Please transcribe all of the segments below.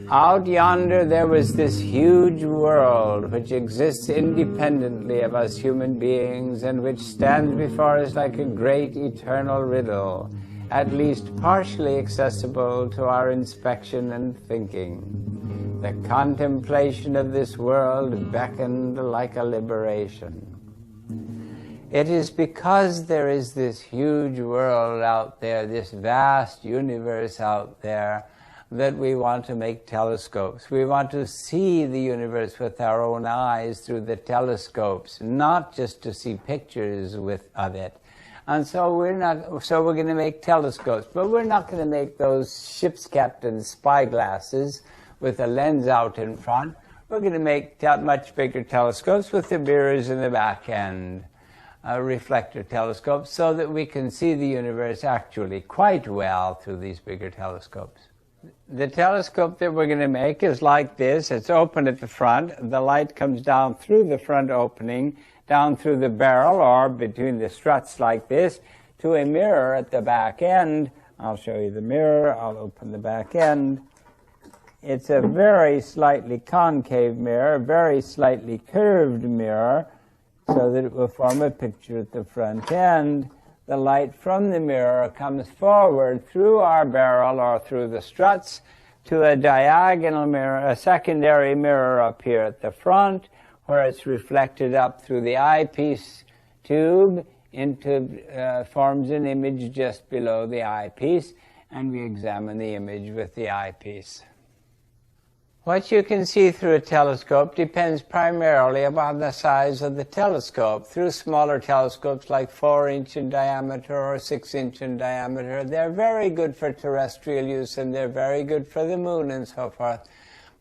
Out yonder there was this huge world which exists independently of us human beings and which stands before us like a great eternal riddle, at least partially accessible to our inspection and thinking. The contemplation of this world beckoned like a liberation. It is because there is this huge world out there, this vast universe out there, that we want to make telescopes. We want to see the universe with our own eyes through the telescopes, not just to see pictures of it. And so we're going to make telescopes, but we're not going to make those ship's captain's spyglasses with a lens out in front. We're going to make much bigger telescopes with the mirrors in the back end, reflector telescopes, so that we can see the universe actually quite well through these bigger telescopes. The telescope that we're going to make is like this. It's open at the front. The light comes down through the front opening, down through the barrel or between the struts like this, to a mirror at the back end. I'll show you the mirror. I'll open the back end. It's a very slightly concave mirror, very slightly curved mirror, so that it will form a picture at the front end. The light from the mirror comes forward through our barrel or through the struts to a diagonal mirror, a secondary mirror up here at the front, where it's reflected up through the eyepiece tube forms an image just below the eyepiece, and we examine the image with the eyepiece. What you can see through a telescope depends primarily upon the size of the telescope. Through smaller telescopes like 4-inch in diameter or 6-inch in diameter, they're very good for terrestrial use and they're very good for the moon and so forth.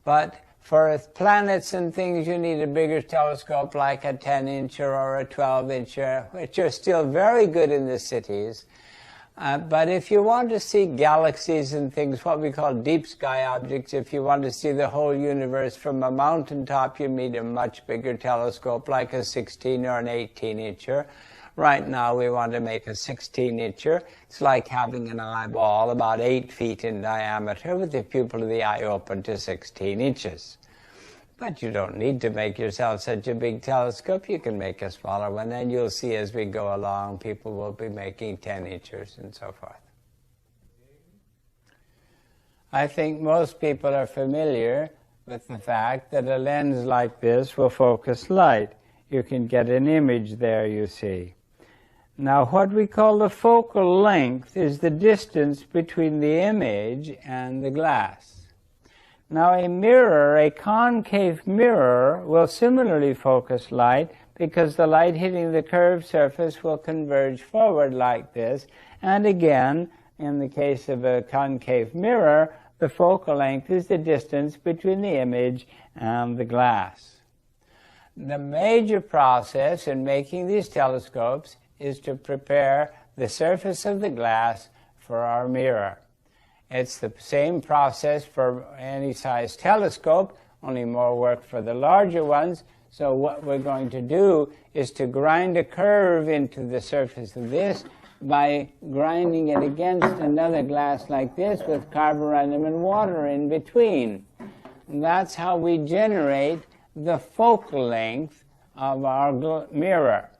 But for planets and things, you need a bigger telescope like a 10-incher or a 12-incher, which are still very good in the cities. But if you want to see galaxies and things, what we call deep sky objects, if you want to see the whole universe from a mountaintop, you need a much bigger telescope like a 16 or an 18-incher. Right now we want to make a 16-incher. It's like having an eyeball about 8 feet in diameter with the pupil of the eye open to 16 inches. But you don't need to make yourself such a big telescope. You can make a smaller one, and you'll see as we go along, people will be making 10-inchers and so forth. I think most people are familiar with the fact that a lens like this will focus light. You can get an image there, you see. Now, what we call the focal length is the distance between the image and the glass. Now a mirror, a concave mirror, will similarly focus light because the light hitting the curved surface will converge forward like this. And again, in the case of a concave mirror, the focal length is the distance between the image and the glass. The major process in making these telescopes is to prepare the surface of the glass for our mirror. It's the same process for any size telescope, only more work for the larger ones. So what we're going to do is to grind a curve into the surface of this by grinding it against another glass like this with carborundum and water in between. And that's how we generate the focal length of our mirror.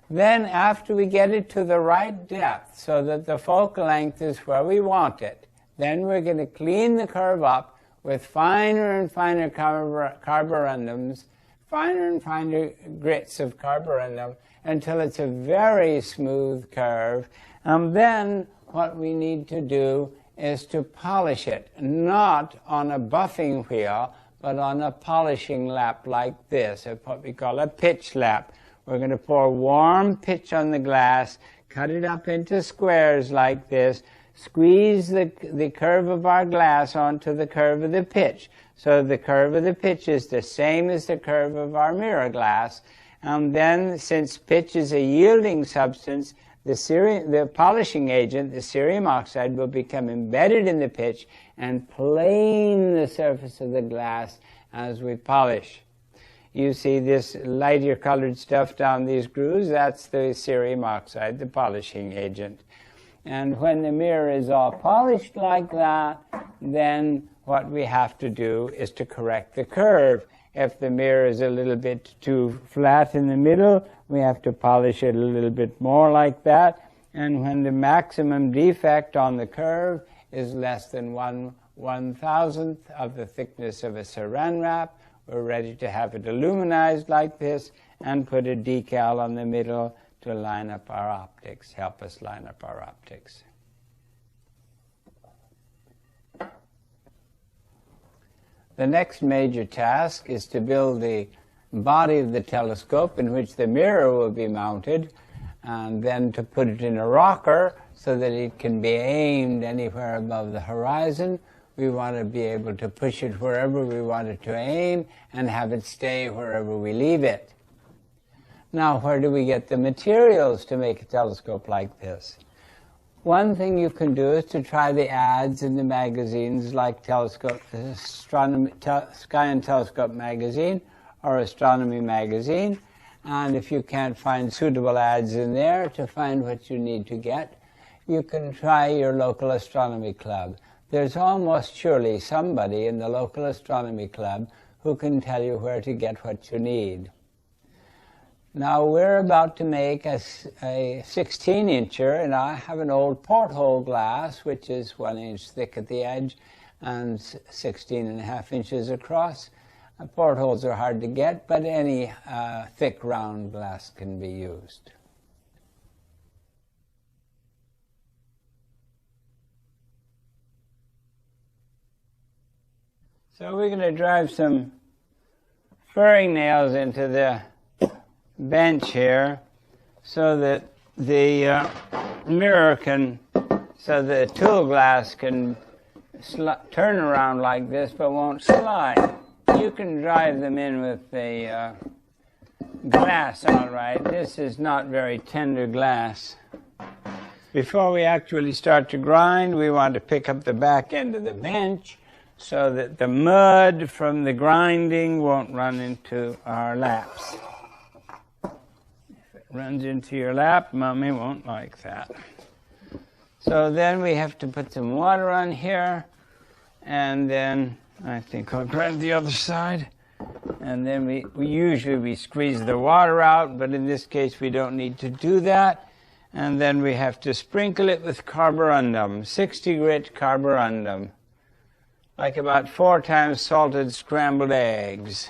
Then after we get it to the right depth so that the focal length is where we want it, then we're going to clean the curve up with finer and finer carborundums, finer and finer grits of carborundum until it's a very smooth curve. And then what we need to do is to polish it, not on a buffing wheel, but on a polishing lap like this, what we call a pitch lap. We're going to pour warm pitch on the glass, cut it up into squares like this, squeeze the curve of our glass onto the curve of the pitch. So the curve of the pitch is the same as the curve of our mirror glass. And then, since pitch is a yielding substance, the polishing agent, the cerium oxide, will become embedded in the pitch and plane the surface of the glass as we polish. You see this lighter colored stuff down these grooves, that's the cerium oxide, the polishing agent. And when the mirror is all polished like that, then what we have to do is to correct the curve. If the mirror is a little bit too flat in the middle, we have to polish it a little bit more like that. And when the maximum defect on the curve is less than 1/1000th of the thickness of a saran wrap, we're ready to have it aluminized like this and put a decal on the middle to line up our optics, help us line up our optics. The next major task is to build the body of the telescope in which the mirror will be mounted, and then to put it in a rocker so that it can be aimed anywhere above the horizon. We want to be able to push it wherever we want it to aim and have it stay wherever we leave it. Now, where do we get the materials to make a telescope like this? One thing you can do is to try the ads in the magazines like Sky and Telescope magazine or Astronomy magazine. And if you can't find suitable ads in there to find what you need to get, you can try your local astronomy club. There's almost surely somebody in the local astronomy club who can tell you where to get what you need. Now we're about to make a 16-incher, and I have an old porthole glass which is 1 inch thick at the edge and 16.5 inches across. Portholes are hard to get, but any thick round glass can be used. So we're going to drive some furring nails into the bench here so that the mirror can, so the tool glass can turn around like this but won't slide. You can drive them in with the glass all right. This is not very tender glass. Before we actually start to grind, we want to pick up the back end of the bench so that the mud from the grinding won't run into our laps. Runs into your lap, Mommy won't like that. So then we have to put some water on here, and then I think I'll grind the other side. And then we usually squeeze the water out, but in this case we don't need to do that. And then we have to sprinkle it with carborundum, 60 grit carborundum, like about 4 times salted scrambled eggs.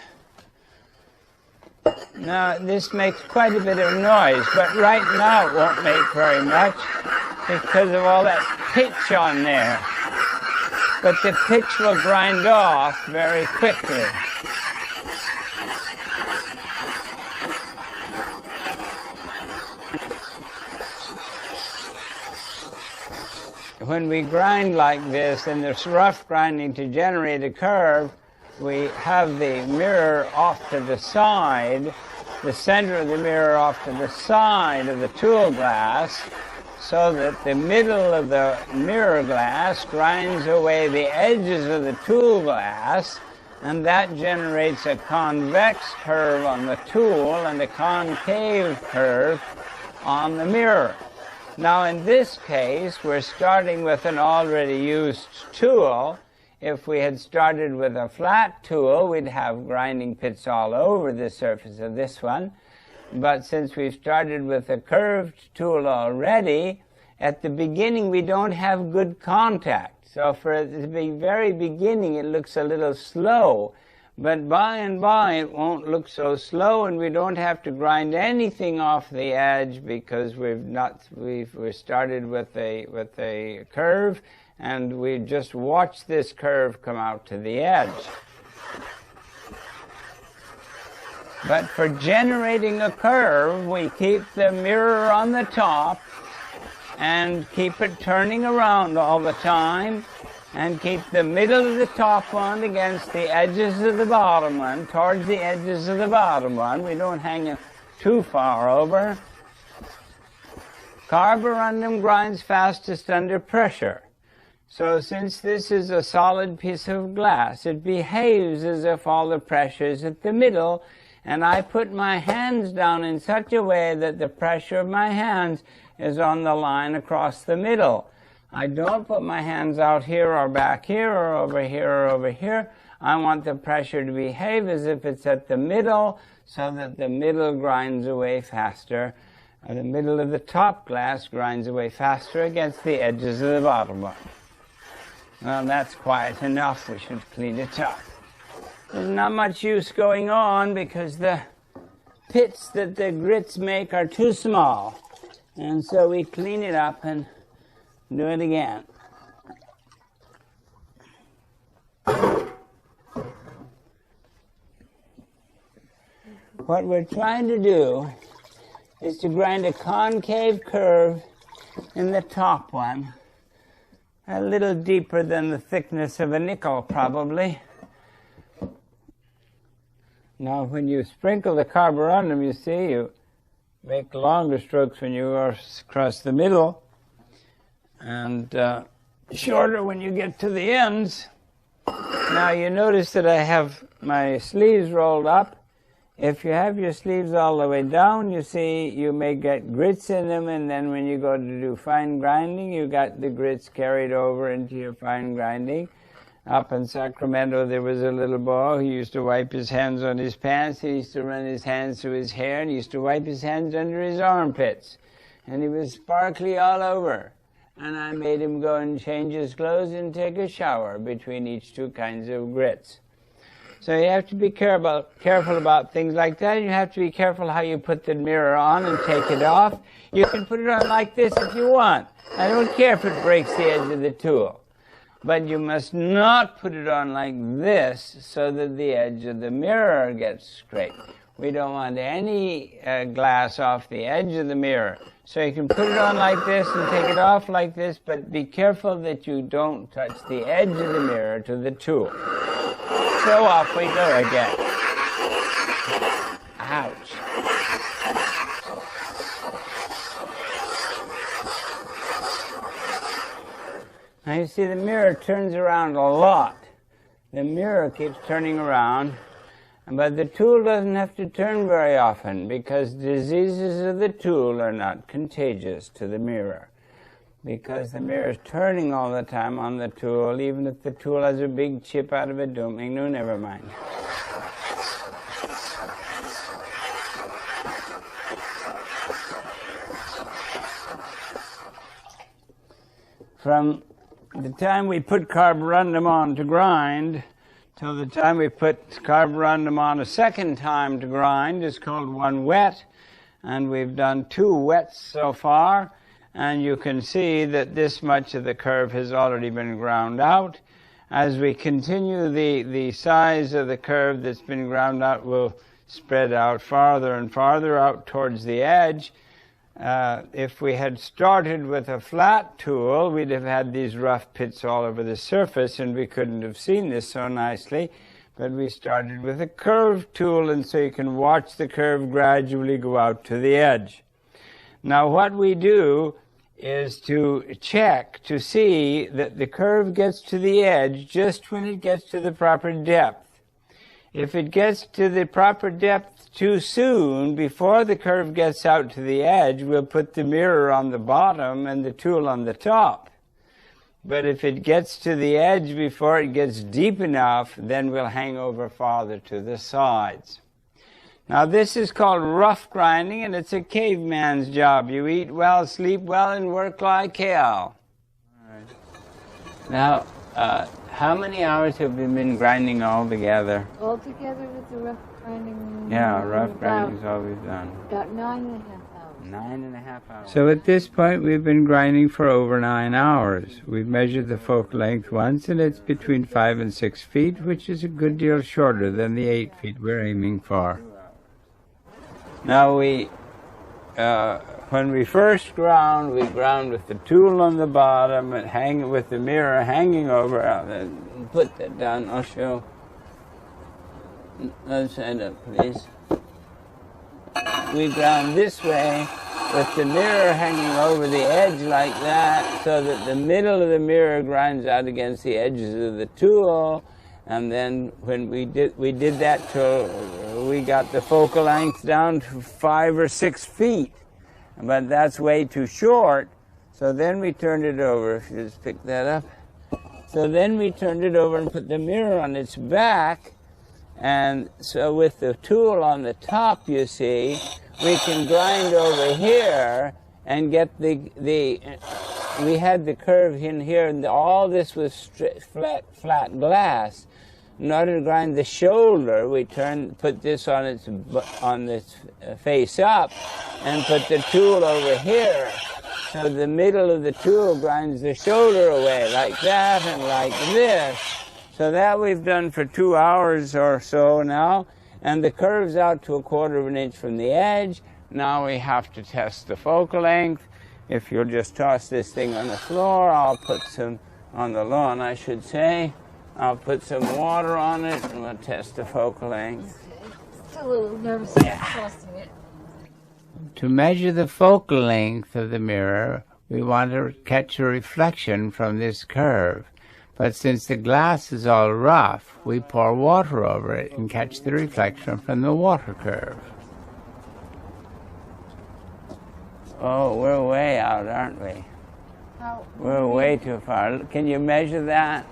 Now, this makes quite a bit of noise, but right now it won't make very much because of all that pitch on there. But the pitch will grind off very quickly. When we grind like this, and there's rough grinding to generate a curve, we have the mirror off to the side, the center of the mirror off to the side of the tool glass, so that the middle of the mirror glass grinds away the edges of the tool glass, and that generates a convex curve on the tool and a concave curve on the mirror. Now in this case, we're starting with an already used tool. If we had started with a flat tool, we'd have grinding pits all over the surface of this one. But since we've started with a curved tool already, at the beginning we don't have good contact. So for the very beginning it looks a little slow. But by and by it won't look so slow, and we don't have to grind anything off the edge because we're started with a curve, and we just watch this curve come out to the edge. But for generating a curve, we keep the mirror on the top and keep it turning around all the time, and keep the middle of the top one against the edges of the bottom one, towards the edges of the bottom one. We don't hang it too far over. Carborundum grinds fastest under pressure. So since this is a solid piece of glass, it behaves as if all the pressure is at the middle, and I put my hands down in such a way that the pressure of my hands is on the line across the middle. I don't put my hands out here or back here or over here or over here. I want the pressure to behave as if it's at the middle, so that the middle grinds away faster. The middle of the top glass grinds away faster against the edges of the bottom one. Well, that's quiet enough. We should clean it up. There's not much use going on because the pits that the grits make are too small. And so we clean it up and do it again. What we're trying to do is to grind a concave curve in the top one, a little deeper than the thickness of a nickel, probably. Now, when you sprinkle the carborundum, you see, you make longer strokes when you go across the middle, and shorter when you get to the ends. Now, you notice that I have my sleeves rolled up. If you have your sleeves all the way down, you see you may get grits in them, and then when you go to do fine grinding, you got the grits carried over into your fine grinding. Up in Sacramento, there was a little boy who used to wipe his hands on his pants. He used to run his hands through his hair, and he used to wipe his hands under his armpits. And he was sparkly all over. And I made him go and change his clothes and take a shower between each two kinds of grits. So you have to be careful about things like that. You have to be careful how you put the mirror on and take it off. You can put it on like this if you want. I don't care if it breaks the edge of the tool. But you must not put it on like this so that the edge of the mirror gets scraped. We don't want any glass off the edge of the mirror. So you can put it on like this and take it off like this, but be careful that you don't touch the edge of the mirror to the tool. So off we go again. Ouch. Now you see the mirror turns around a lot. The mirror keeps turning around, but the tool doesn't have to turn very often because diseases of the tool are not contagious to the mirror. Because the mirror is turning all the time on the tool, even if the tool has a big chip out of it, don't make no, never mind. From the time we put carborundum on to grind till the time we put carborundum on a second time to grind is called one wet, and we've done 2 wets so far. And you can see that this much of the curve has already been ground out. As we continue, the size of the curve that's been ground out will spread out farther and farther out towards the edge. If we had started with a flat tool, we'd have had these rough pits all over the surface, and we couldn't have seen this so nicely. But we started with a curved tool, and so you can watch the curve gradually go out to the edge. Now, what we do is to check to see that the curve gets to the edge just when it gets to the proper depth. If it gets to the proper depth too soon, before the curve gets out to the edge, we'll put the mirror on the bottom and the tool on the top. But if it gets to the edge before it gets deep enough, then we'll hang over farther to the sides. Now this is called rough grinding, and it's a caveman's job. You eat well, sleep well, and work like hell. All right. Now, how many hours have we been grinding all together? All together with the rough grinding? Yeah, rough grinding is all we've done. About 9.5 hours. 9.5 hours. So at this point, we've been grinding for over 9 hours. We've measured the focal length once, and it's between 5 and 6 feet, which is a good deal shorter than the 8 feet we're aiming for. Now when we first ground, we ground with the tool on the bottom and hang with the mirror hanging over. Put that down, I'll show. Other side up, please. We ground this way with the mirror hanging over the edge like that, so that the middle of the mirror grinds out against the edges of the tool. And then when we did that till we got the focal length down to 5 or 6 feet. But that's way too short. So then we turned it over, if you just pick that up. So then we turned it over and put the mirror on its back. And so with the tool on the top, you see, we can grind over here and get we had the curve in here, and all this was flat glass. In order to grind the shoulder, we put this on its face up, and put the tool over here. So the middle of the tool grinds the shoulder away, like that and like this. So that we've done for 2 hours or so now, and the curve's out to 1/4 of an inch from the edge. Now we have to test the focal length. If you'll just toss this thing on the floor, I'll put some, on the lawn I should say, I'll put some water on it and we'll test the focal length. Okay. Still a little nervous about tossing it. To measure the focal length of the mirror, we want to catch a reflection from this curve. But since the glass is all rough, we pour water over it and catch the reflection from the water curve. Oh, we're way out, aren't we? We're way too far. Can you measure that?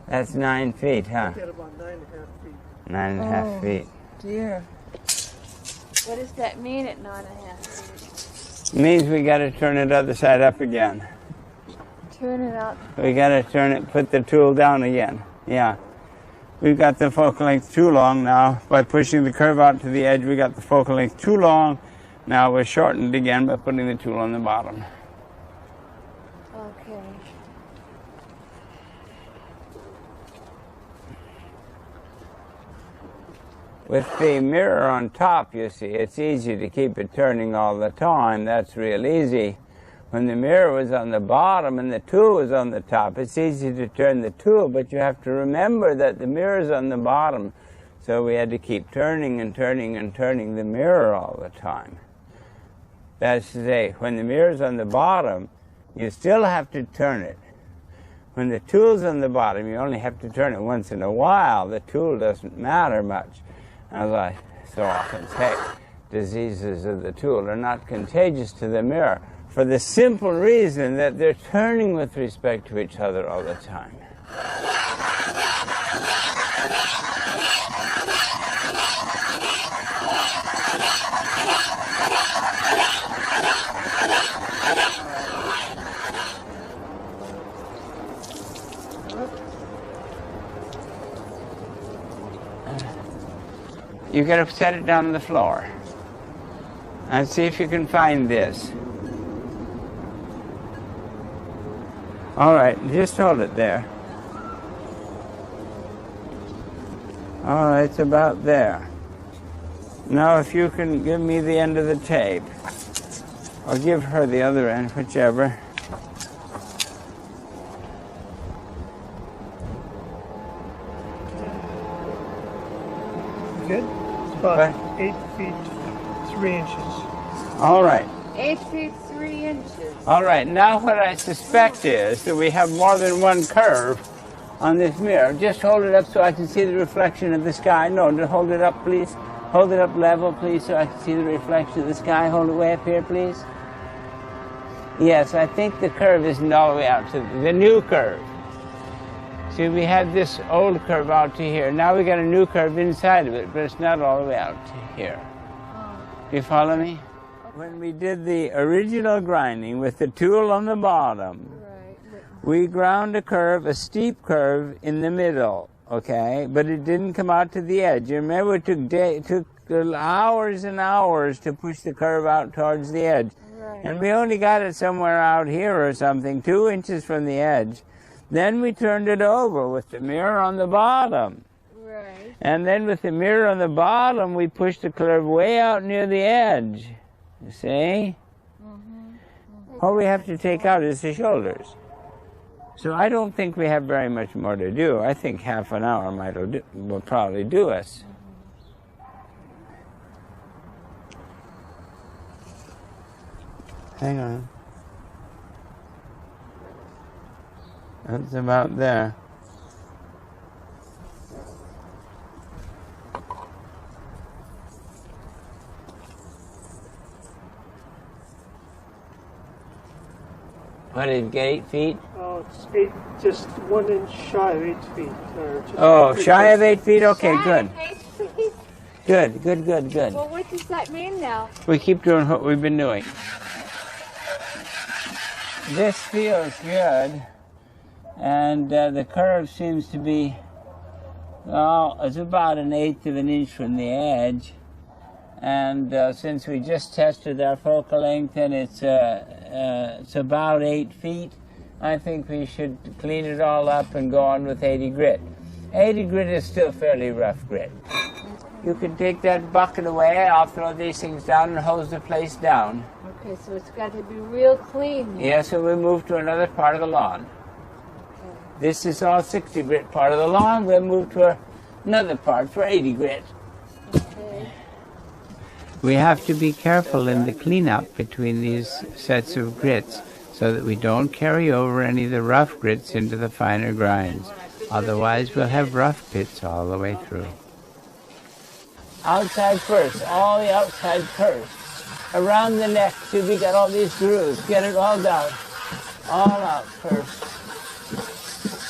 That's 9 feet, huh? Get about 9.5 feet. 9.5 feet. Dear. What does that mean at 9.5 feet? It means we got to turn it other side up again. Turn it up. We got to turn it, put the tool down again. Yeah. We've got the focal length too long now. By pushing the curve out to the edge, we got the focal length too long. Now we're shortened again by putting the tool on the bottom. Okay. With the mirror on top, you see, it's easy to keep it turning all the time. That's real easy. When the mirror was on the bottom and the tool was on the top, it's easy to turn the tool, but you have to remember that the mirror's on the bottom. So we had to keep turning and turning and turning the mirror all the time. That's to say, when the mirror's on the bottom, you still have to turn it. When the tool's on the bottom, you only have to turn it once in a while. The tool doesn't matter much. As I so often say, diseases of the tool are not contagious to the mirror for the simple reason that they're turning with respect to each other all the time. You got to set it down on the floor and see if you can find this. All right, just hold it there. All right, it's about there. Now if you can give me the end of the tape, or give her the other end, whichever. Good? It's about 8 feet 3 inches. All right. 8 feet 3 inches. All right, now what I suspect is that we have more than one curve on this mirror. Just hold it up so I can see the reflection of the sky. No, just hold it up, please. Hold it up level, please, so I can see the reflection of the sky. Hold it way up here, please. Yes, I think the curve isn't all the way out to the new curve. See, we had this old curve out to here. Now we got a new curve inside of it, but it's not all the way out to here. Do you follow me? When we did the original grinding with the tool on the bottom, we ground a curve, a steep curve in the middle, okay? But it didn't come out to the edge. You remember it took hours and hours to push the curve out towards the edge. Right. And we only got it somewhere out here or something, 2 inches from the edge. Then we turned it over with the mirror on the bottom. Right. And then with the mirror on the bottom, we pushed the curve way out near the edge. You see? All we have to take out is the shoulders. So I don't think we have very much more to do. I think half an hour will probably do us. Hang on. That's about there. What did you get, 8 feet? Oh, it's 8, just 1 inch shy of 8 feet. Just Oh, shy of 8 feet? Okay, Shy good. of 8 feet? Good. Well, what does that mean now? We keep doing what we've been doing. This feels good, and the curve seems to be, well, it's about 1/8 of an inch from the edge. And since we just tested our focal length and it's about 8 feet, I think we should clean it all up and go on with 80 grit. 80 grit is still fairly rough grit. You can take that bucket away, I'll throw these things down and hose the place down. Okay, so it's got to be real clean. Yes, and we move to another part of the lawn. This is all 60 grit part of the lawn, we'll move to another part for 80 grit. Okay. We have to be careful in the cleanup between these sets of grits so that we don't carry over any of the rough grits into the finer grinds. Otherwise, we'll have rough pits all the way through. Outside first, all the outside first. Around the neck, see we got all these grooves. Get it all down. All out first.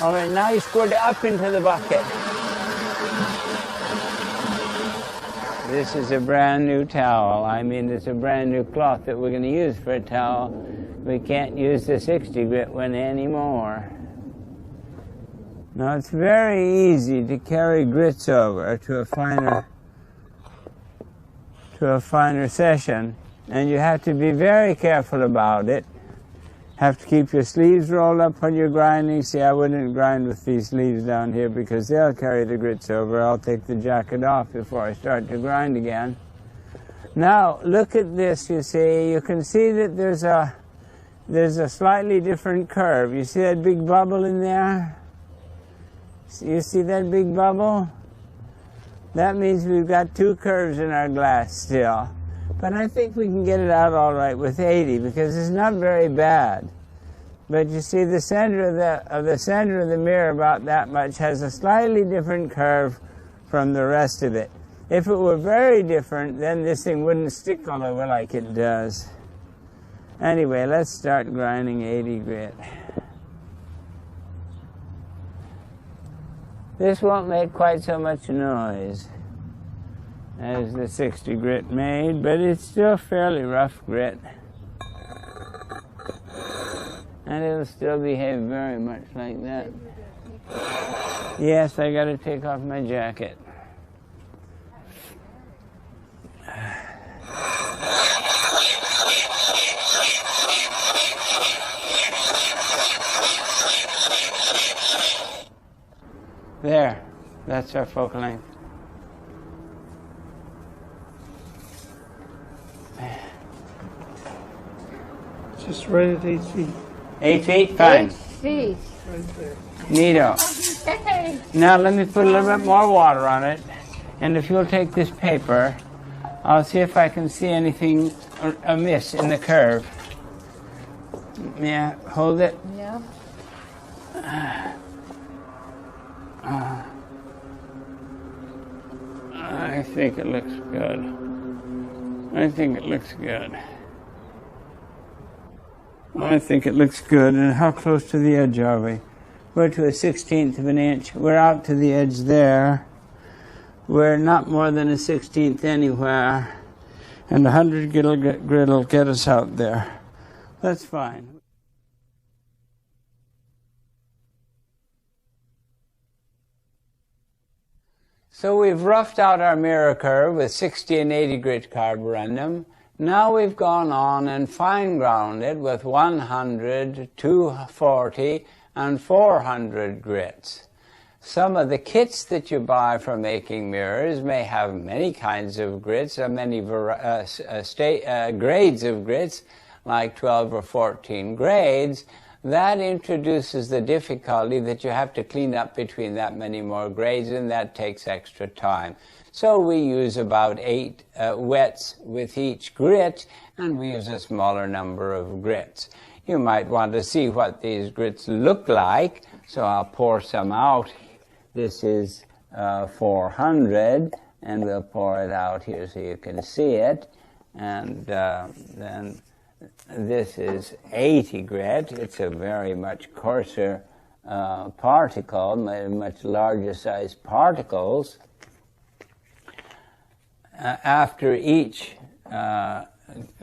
All right, now you squirt it up into the bucket. This is a brand new towel. I mean, it's a brand new cloth that we're going to use for a towel. We can't use the 60 grit one anymore. Now, it's very easy to carry grits over to a finer session, and you have to be very careful about it. Have to keep your sleeves rolled up when you're grinding. See, I wouldn't grind with these sleeves down here because they'll carry the grits over. I'll take the jacket off before I start to grind again. Now, look at this, you see. You can see that there's a slightly different curve. You see that big bubble in there? You see that big bubble? That means we've got 2 curves in our glass still. But I think we can get it out all right with 80 because it's not very bad. But you see the center of the mirror, about that much, has a slightly different curve from the rest of it. If it were very different, then this thing wouldn't stick all over like it does. Anyway, let's start grinding 80 grit. This won't make quite so much noise as the 60 grit made, but it's still fairly rough grit. And it'll still behave very much like that. Yes, I gotta take off my jacket. There, that's our focal length. Just right at 8 feet. 8 feet? Fine. 8 feet. Right there. Neato. Okay. Now let me put a little bit more water on it, and if you'll take this paper, I'll see if I can see anything amiss in the curve. Yeah, hold it. Yeah. I think it looks good. I think it looks good. I think it looks good. And how close to the edge are we? We're to a 1/16 of an inch. We're out to the edge there. We're not more than a 1/16 anywhere. And 100 grit will get us out there. That's fine. So we've roughed out our mirror curve with 60 and 80 grit carborundum. Now we've gone on and fine ground it with 100, 240, and 400 grits. Some of the kits that you buy for making mirrors may have many kinds of grits, or many grades of grits, like 12 or 14 grades. That introduces the difficulty that you have to clean up between that many more grades, and that takes extra time. So we use about 8 wets with each grit, and we use a smaller number of grits. You might want to see what these grits look like, so I'll pour some out. This is 400, and we'll pour it out here so you can see it. And then this is 80 grit. It's a very much coarser particle, much larger size particles. After each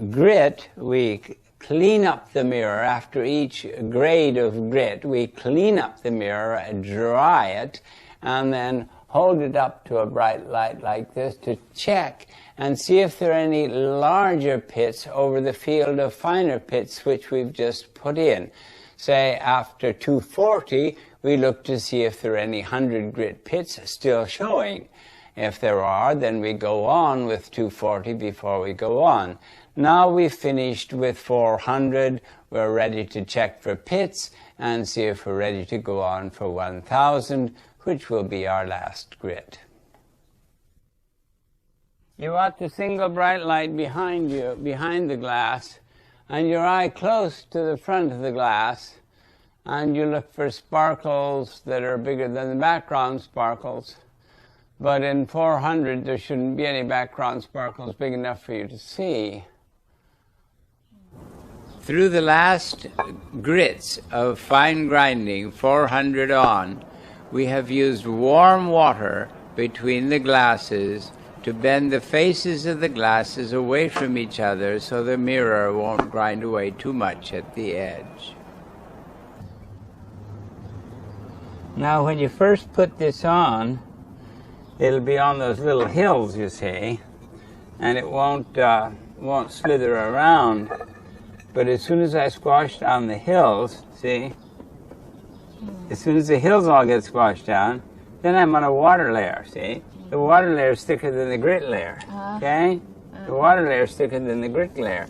grit, we clean up the mirror. After each grade of grit, we clean up the mirror and dry it, and then hold it up to a bright light like this to check and see if there are any larger pits over the field of finer pits which we've just put in. Say after 240, we look to see if there are any 100 grit pits still showing. If there are, then we go on with 240 before we go on. Now we've finished with 400. We're ready to check for pits and see if we're ready to go on for 1000, which will be our last grit. You want the single bright light behind you, behind the glass, and your eye close to the front of the glass, and you look for sparkles that are bigger than the background sparkles. But in 400, there shouldn't be any background sparkles big enough for you to see. Through the last grits of fine grinding, 400 on, we have used warm water between the glasses to bend the faces of the glasses away from each other so the mirror won't grind away too much at the edge. Now when you first put this on, it'll be on those little hills, you see, and it won't slither around. But as soon as I squash down the hills, see, as soon as the hills all get squashed down, then I'm on a water layer, see? The water layer is thicker than the grit layer, okay? The water layer is thicker than the grit layer.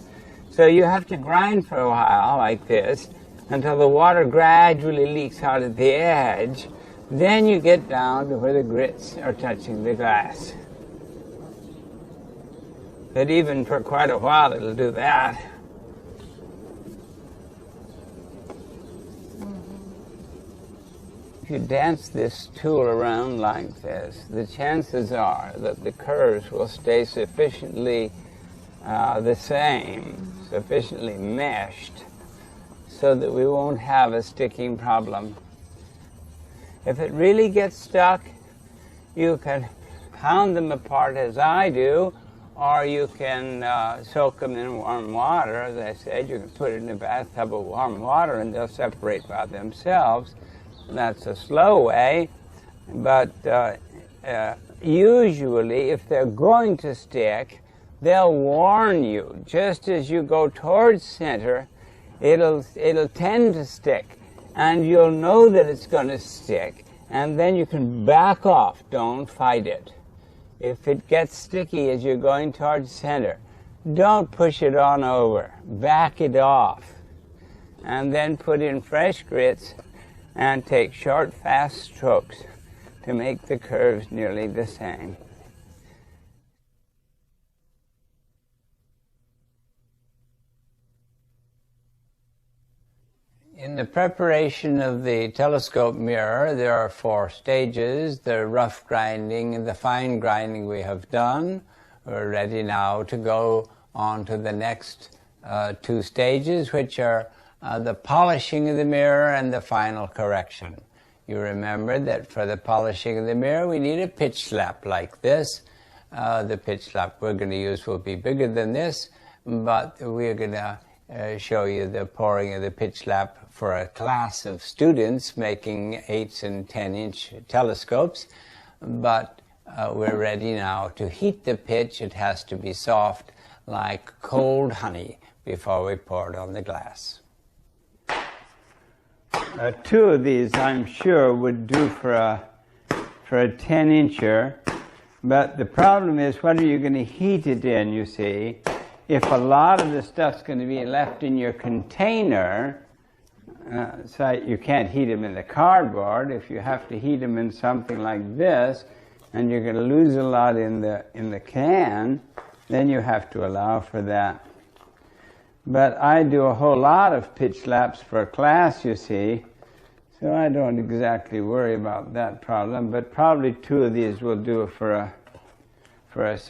So you have to grind for a while like this until the water gradually leaks out at the edge. Then you get down to where the grits are touching the glass. But even for quite a while it'll do that. If you dance this tool around like this, the chances are that the curves will stay sufficiently the same, sufficiently meshed, so that we won't have a sticking problem. If it really gets stuck, you can pound them apart as I do, or you can soak them in warm water. As I said, you can put it in a bathtub of warm water and they'll separate by themselves. That's a slow way, but usually if they're going to stick, they'll warn you. Just as you go towards center, it'll tend to stick, and you'll know that it's going to stick, and then you can back off. Don't fight it. If it gets sticky as you're going towards center, don't push it on over. Back it off, and then put in fresh grits and take short, fast strokes to make the curves nearly the same. In the preparation of the telescope mirror, there are 4 stages: the rough grinding and the fine grinding we have done. We're ready now to go on to the next 2 stages, which are the polishing of the mirror and the final correction. You remember that for the polishing of the mirror, we need a pitch slap like this. The pitch slap we're going to use will be bigger than this, but we're going to show you the pouring of the pitch slap for a class of students making 8 and 10-inch telescopes. But we're ready now to heat the pitch. It has to be soft like cold honey before we pour it on the glass. 2 of these, I'm sure, would do for a 10-incher, but the problem is, what are you going to heat it in, you see? If a lot of the stuff's going to be left in your container, so you can't heat them in the cardboard. If you have to heat them in something like this, and you're going to lose a lot in the can, then you have to allow for that. But I do a whole lot of pitch laps for a class, you see, so I don't exactly worry about that problem. But probably 2 of these will do for an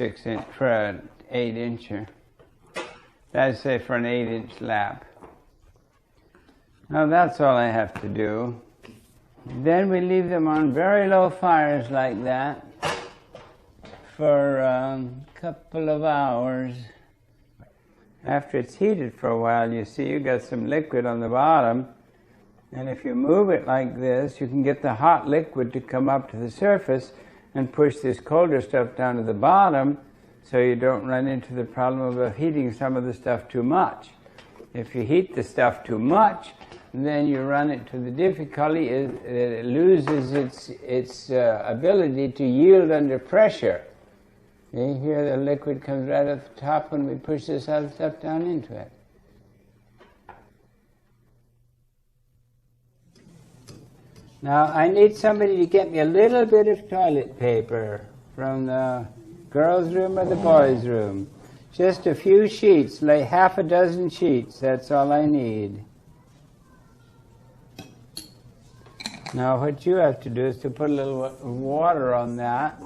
8-incher. I'd say for an 8-inch lap. Now that's all I have to do. Then we leave them on very low fires like that for a couple of hours. After it's heated for a while, you see, you got some liquid on the bottom, and if you move it like this, you can get the hot liquid to come up to the surface and push this colder stuff down to the bottom, so you don't run into the problem of heating some of the stuff too much. If you heat the stuff too much, then you run into the difficulty it loses its ability to yield under pressure. See, here the liquid comes right at the top when we push this other stuff down into it. Now I need somebody to get me a little bit of toilet paper from the girls' room or the boys' room. Just a few sheets, like half a dozen sheets, that's all I need. Now what you have to do is to put a little water on that.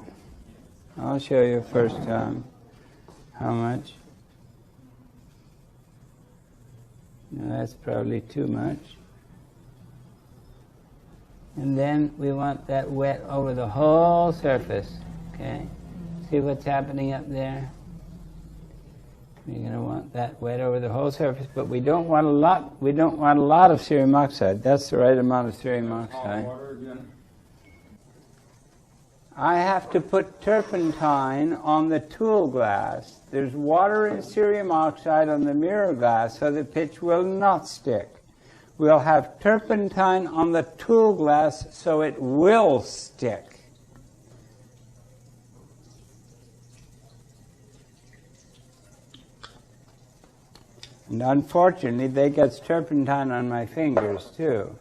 I'll show you first time how much. No, that's probably too much. And then we want that wet over the whole surface. Okay? See what's happening up there? You're going to want that wet over the whole surface, but we don't want a lot. We don't want a lot of cerium oxide. That's the right amount of cerium oxide. Water again. I have to put turpentine on the tool glass. There's water and cerium oxide on the mirror glass, so the pitch will not stick. We'll have turpentine on the tool glass, so it will stick. And unfortunately, they get turpentine on my fingers too,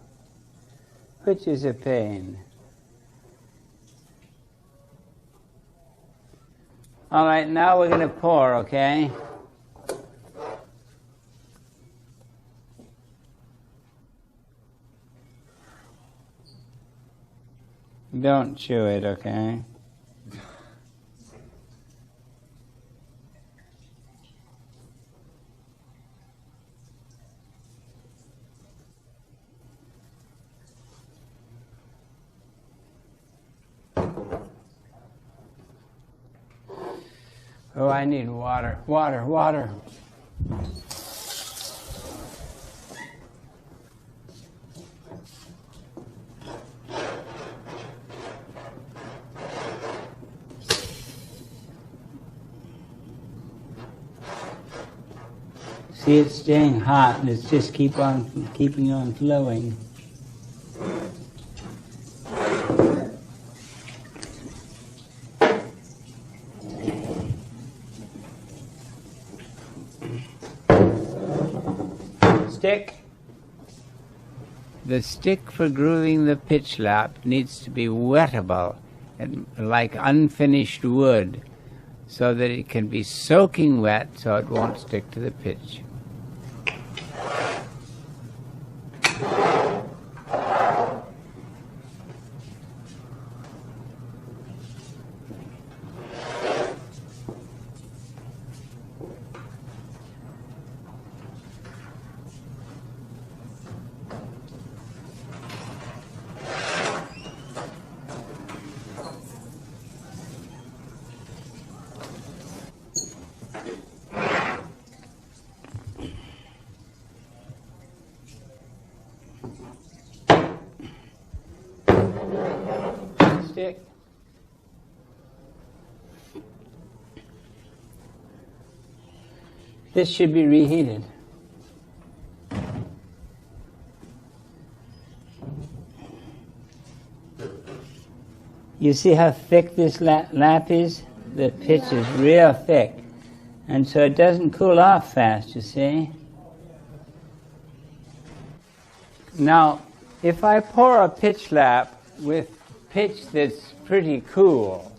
which is a pain. All right, now we're going to pour, okay? Don't chew it, okay? Oh, I need water, water, water. See, it's staying hot, and it's just keeping on flowing. Stick. The stick for grooving the pitch lap needs to be wettable, and like unfinished wood, so that it can be soaking wet so it won't stick to the pitch. Stick. This should be reheated. You see how thick this lap is? The pitch is real thick. And so it doesn't cool off fast, you see? Now, if I pour a pitch lap with pitch that's pretty cool,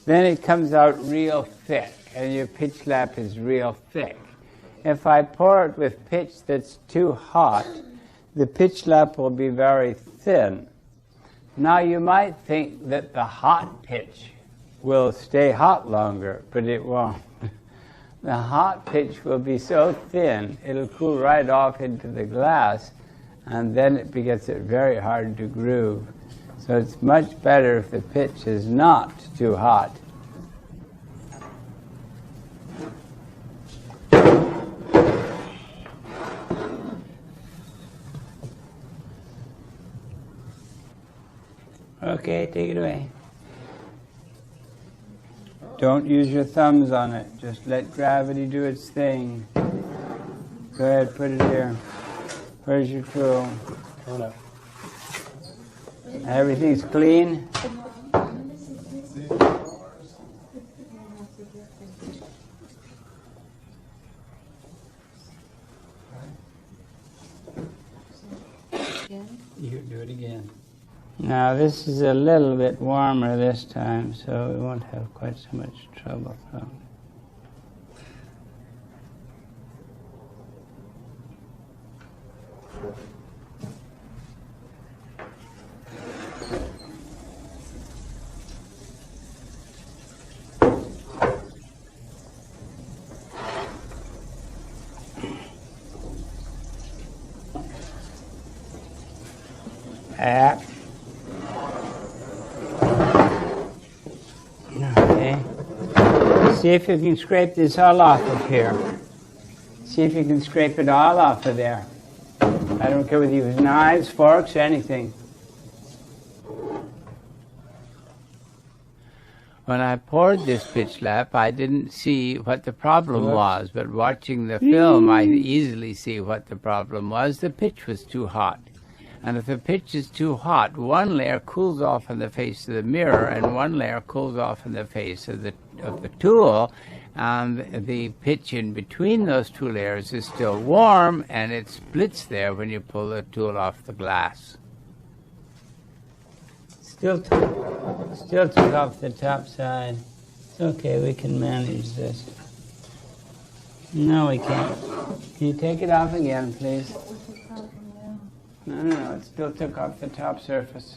then it comes out real thick, and your pitch lap is real thick. If I pour it with pitch that's too hot, the pitch lap will be very thin. Now you might think that the hot pitch will stay hot longer, but it won't. The hot pitch will be so thin, it'll cool right off into the glass, and then it gets very hard to groove. So it's much better if the pitch is not too hot. Okay, take it away. Don't use your thumbs on it. Just let gravity do its thing. Go ahead, put it here. Where's your tool? Hold up. Everything's clean? You can do it again. Now this is a little bit warmer this time, so we won't have quite so much trouble. Okay. See if you can scrape this all off of here. See if you can scrape it all off of there. I don't care whether you use knives, forks, anything. When I poured this pitch lap, I didn't see what the problem was, but watching the film, I easily see what the problem was. The pitch was too hot. And if the pitch is too hot, one layer cools off in the face of the mirror and one layer cools off in the face of the tool, and the pitch in between those two layers is still warm, and it splits there when you pull the tool off the glass. Still took off the top side. It's okay, we can manage this. No, we can't. Can you take it off again, please? No, it still took off the top surface.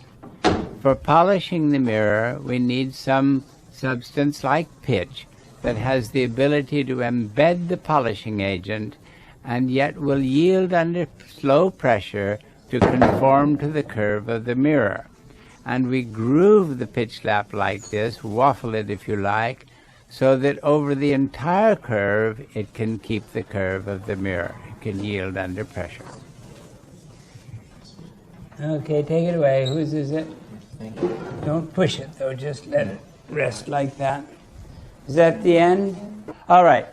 For polishing the mirror, we need some substance like pitch that has the ability to embed the polishing agent and yet will yield under slow pressure to conform to the curve of the mirror. And we groove the pitch lap like this, waffle it if you like, so that over the entire curve it can keep the curve of the mirror. It can yield under pressure. Okay, take it away. Whose is it? Don't push it, though. Just let it rest like that. Is that the end? All right.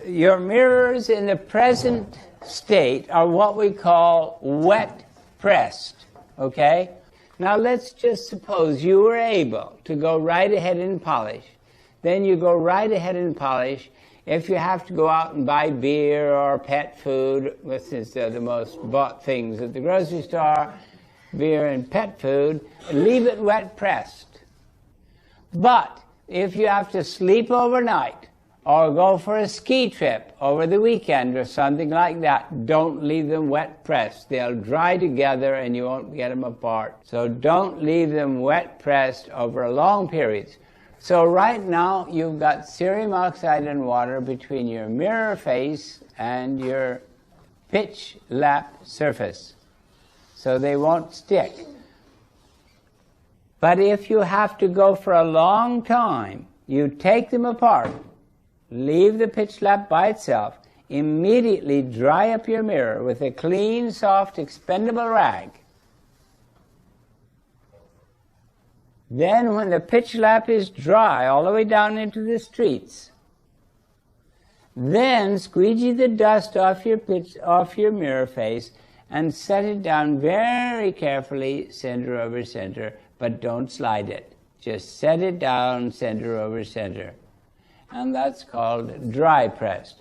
Your mirrors in the present state are what we call wet pressed. Okay? Now, let's just suppose you were able to go right ahead and polish. Then you go right ahead and polish. If you have to go out and buy beer or pet food, which is the most bought things at the grocery store, beer and pet food, leave it wet pressed. But if you have to sleep overnight or go for a ski trip over the weekend or something like that, don't leave them wet pressed. They'll dry together and you won't get them apart. So don't leave them wet pressed over long periods. So right now you've got cerium oxide and water between your mirror face and your pitch lap surface, so they won't stick. But if you have to go for a long time, you take them apart, leave the pitch lap by itself, immediately dry up your mirror with a clean, soft, expendable rag. Then when the pitch lap is dry all the way down into the streets, then squeegee the dust off your mirror face and set it down very carefully, center over center, but don't slide it. Just set it down center over center. And that's called dry pressed.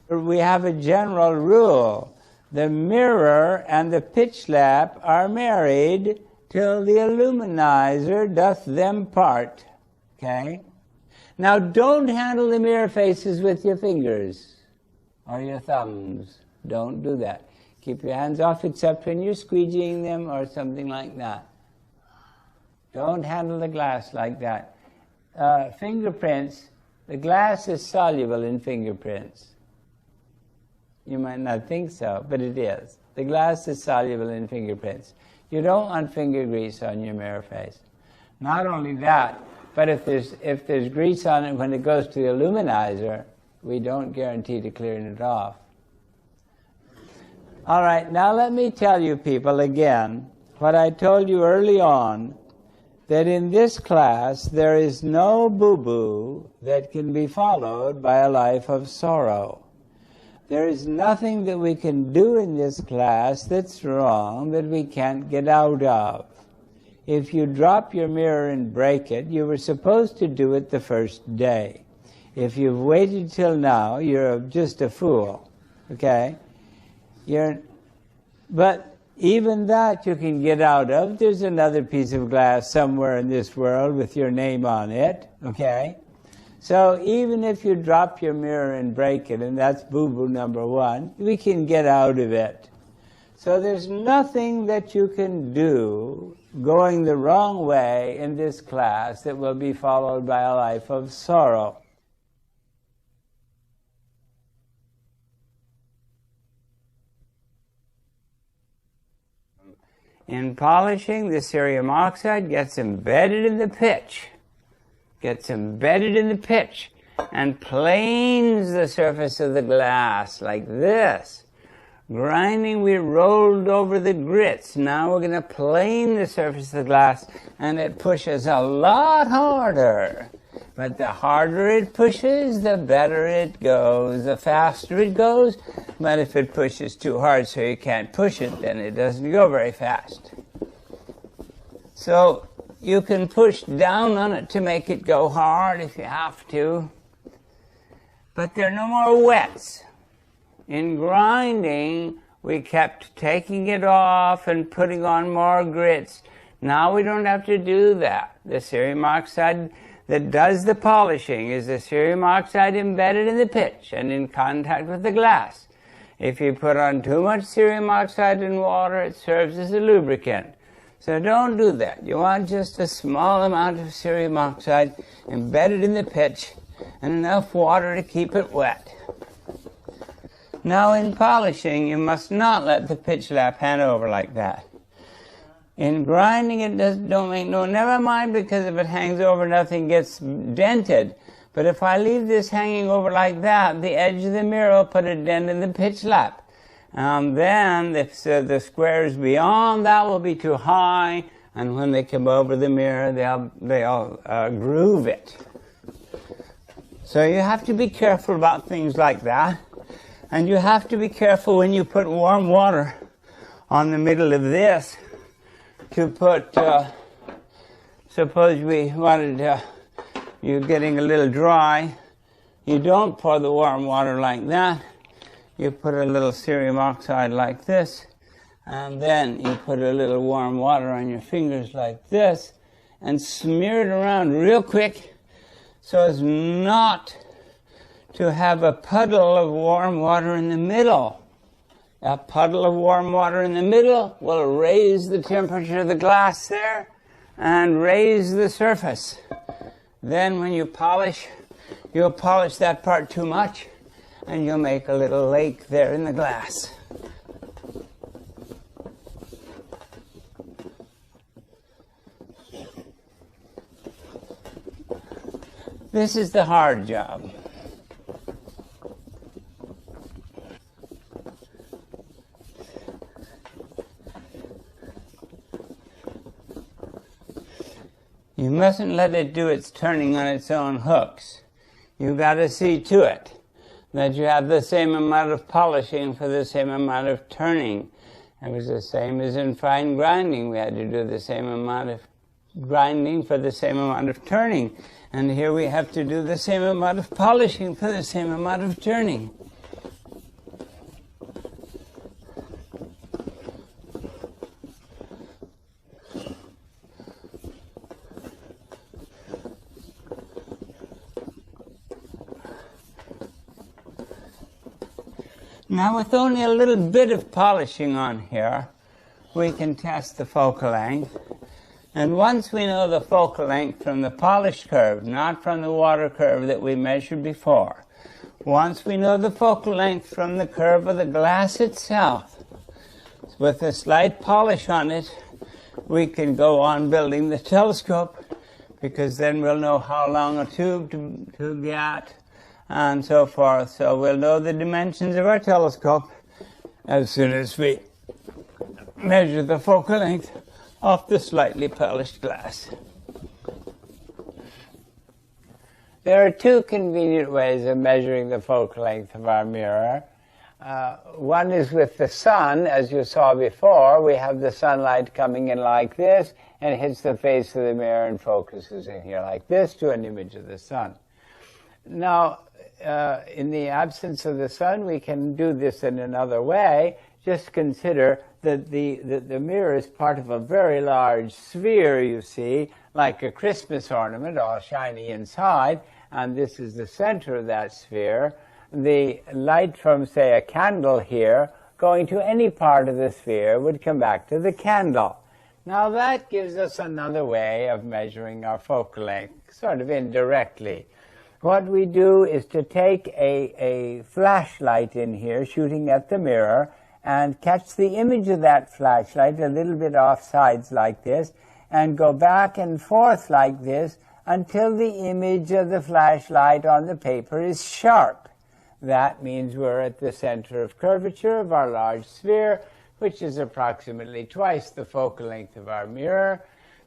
We have a general rule. The mirror and the pitch lap are married till the illuminizer doth them part. Okay? Now don't handle the mirror faces with your fingers. or your thumbs. Don't do that. Keep your hands off except when you're squeegeeing them or something like that. Don't handle the glass like that. Fingerprints, the glass is soluble in fingerprints. You might not think so, but it is. The glass is soluble in fingerprints. You don't want finger grease on your mirror face. Not only that, but if there's grease on it when it goes to the illuminizer, we don't guarantee to clearing it off. All right, now let me tell you people again what I told you early on, that in this class there is no boo-boo that can be followed by a life of sorrow. There is nothing that we can do in this class that's wrong that we can't get out of. If you drop your mirror and break it, you were supposed to do it the first day. If you've waited till now, you're just a fool, okay? But even that you can get out of. There's another piece of glass somewhere in this world with your name on it, okay? So even if you drop your mirror and break it, and that's boo-boo number one, we can get out of it. So there's nothing that you can do going the wrong way in this class that will be followed by a life of sorrow. In polishing, the cerium oxide gets embedded in the pitch. And planes the surface of the glass like this. Grinding, we rolled over the grits. Now we're going to plane the surface of the glass, and it pushes a lot harder. But the harder it pushes, the better it goes, the faster it goes. But if it pushes too hard so you can't push it, then it doesn't go very fast. So you can push down on it to make it go hard if you have to. But there are no more wets. In grinding, we kept taking it off and putting on more grits. Now we don't have to do that. The cerium oxide that does the polishing is the cerium oxide embedded in the pitch and in contact with the glass. If you put on too much cerium oxide in water, it serves as a lubricant. So don't do that. You want just a small amount of cerium oxide embedded in the pitch and enough water to keep it wet. Now in polishing, you must not let the pitch lap hang over like that. In grinding, it don't make no, never mind, because if it hangs over, nothing gets dented. But if I leave this hanging over like that, the edge of the mirror will put a dent in the pitch lap. Then if the squares beyond that will be too high, and when they come over the mirror, they'll groove it. So you have to be careful about things like that. And you have to be careful when you put warm water on the middle of this to put, suppose we wanted you're getting a little dry. You don't pour the warm water like that. You put a little cerium oxide like this, and then you put a little warm water on your fingers like this, and smear it around real quick so as not to have a puddle of warm water in the middle. A puddle of warm water in the middle will raise the temperature of the glass there and raise the surface. Then when you polish, you'll polish that part too much and you'll make a little lake there in the glass. This is the hard job. You mustn't let it do its turning on its own hooks. You've got to see to it that you have the same amount of polishing for the same amount of turning. It was the same as in fine grinding. We had to do the same amount of grinding for the same amount of turning. And here we have to do the same amount of polishing for the same amount of turning. Now with only a little bit of polishing on here, we can test the focal length. And once we know the focal length from the polished curve, not from the water curve that we measured before, once we know the focal length from the curve of the glass itself, with a slight polish on it, we can go on building the telescope, because then we'll know how long a tube to get, and so forth. So we'll know the dimensions of our telescope as soon as we measure the focal length of the slightly polished glass. There are two convenient ways of measuring the focal length of our mirror. One is with the sun. As you saw before, we have the sunlight coming in like this and hits the face of the mirror and focuses in here like this to an image of the sun. Now, in the absence of the sun, we can do this in another way. Just consider that the mirror is part of a very large sphere, you see, like a Christmas ornament, all shiny inside, and this is the center of that sphere. The light from, say, a candle here, going to any part of the sphere, would come back to the candle. Now that gives us another way of measuring our focal length, sort of indirectly. What we do is to take a flashlight in here, shooting at the mirror, and catch the image of that flashlight a little bit off sides like this, and go back and forth like this until the image of the flashlight on the paper is sharp. That means we're at the center of curvature of our large sphere, which is approximately twice the focal length of our mirror.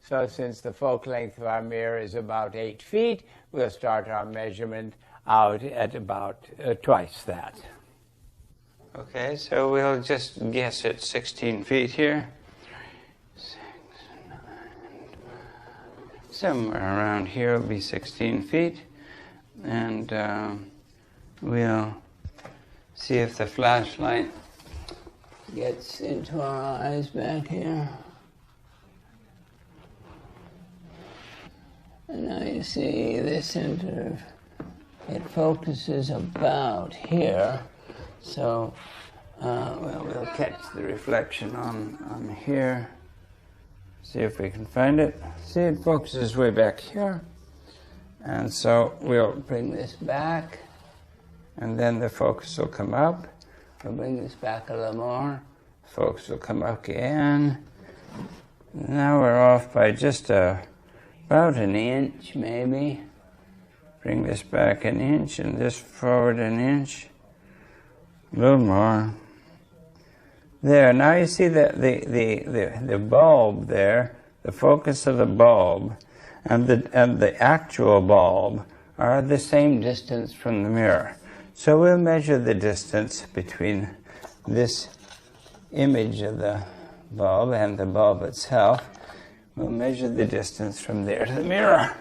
So since the focal length of our mirror is about 8 feet, we'll start our measurement out at about twice that. Okay, so we'll just guess at 16 feet here. 6, 9, somewhere around here will be 16 feet. And we'll see if the flashlight gets into our eyes back here. And now you see the center, it focuses about here. So we'll catch the reflection on here. See if we can find it. See, it focuses way back here. And so we'll bring this back, and then the focus will come up. We'll bring this back a little more. Focus will come up again. Now we're off by just about an inch, maybe. Bring this back an inch, and this forward an inch. A little more. There, now you see the bulb there, the focus of the bulb and the actual bulb are the same distance from the mirror. So we'll measure the distance between this image of the bulb and the bulb itself. We'll measure the distance from there to the mirror.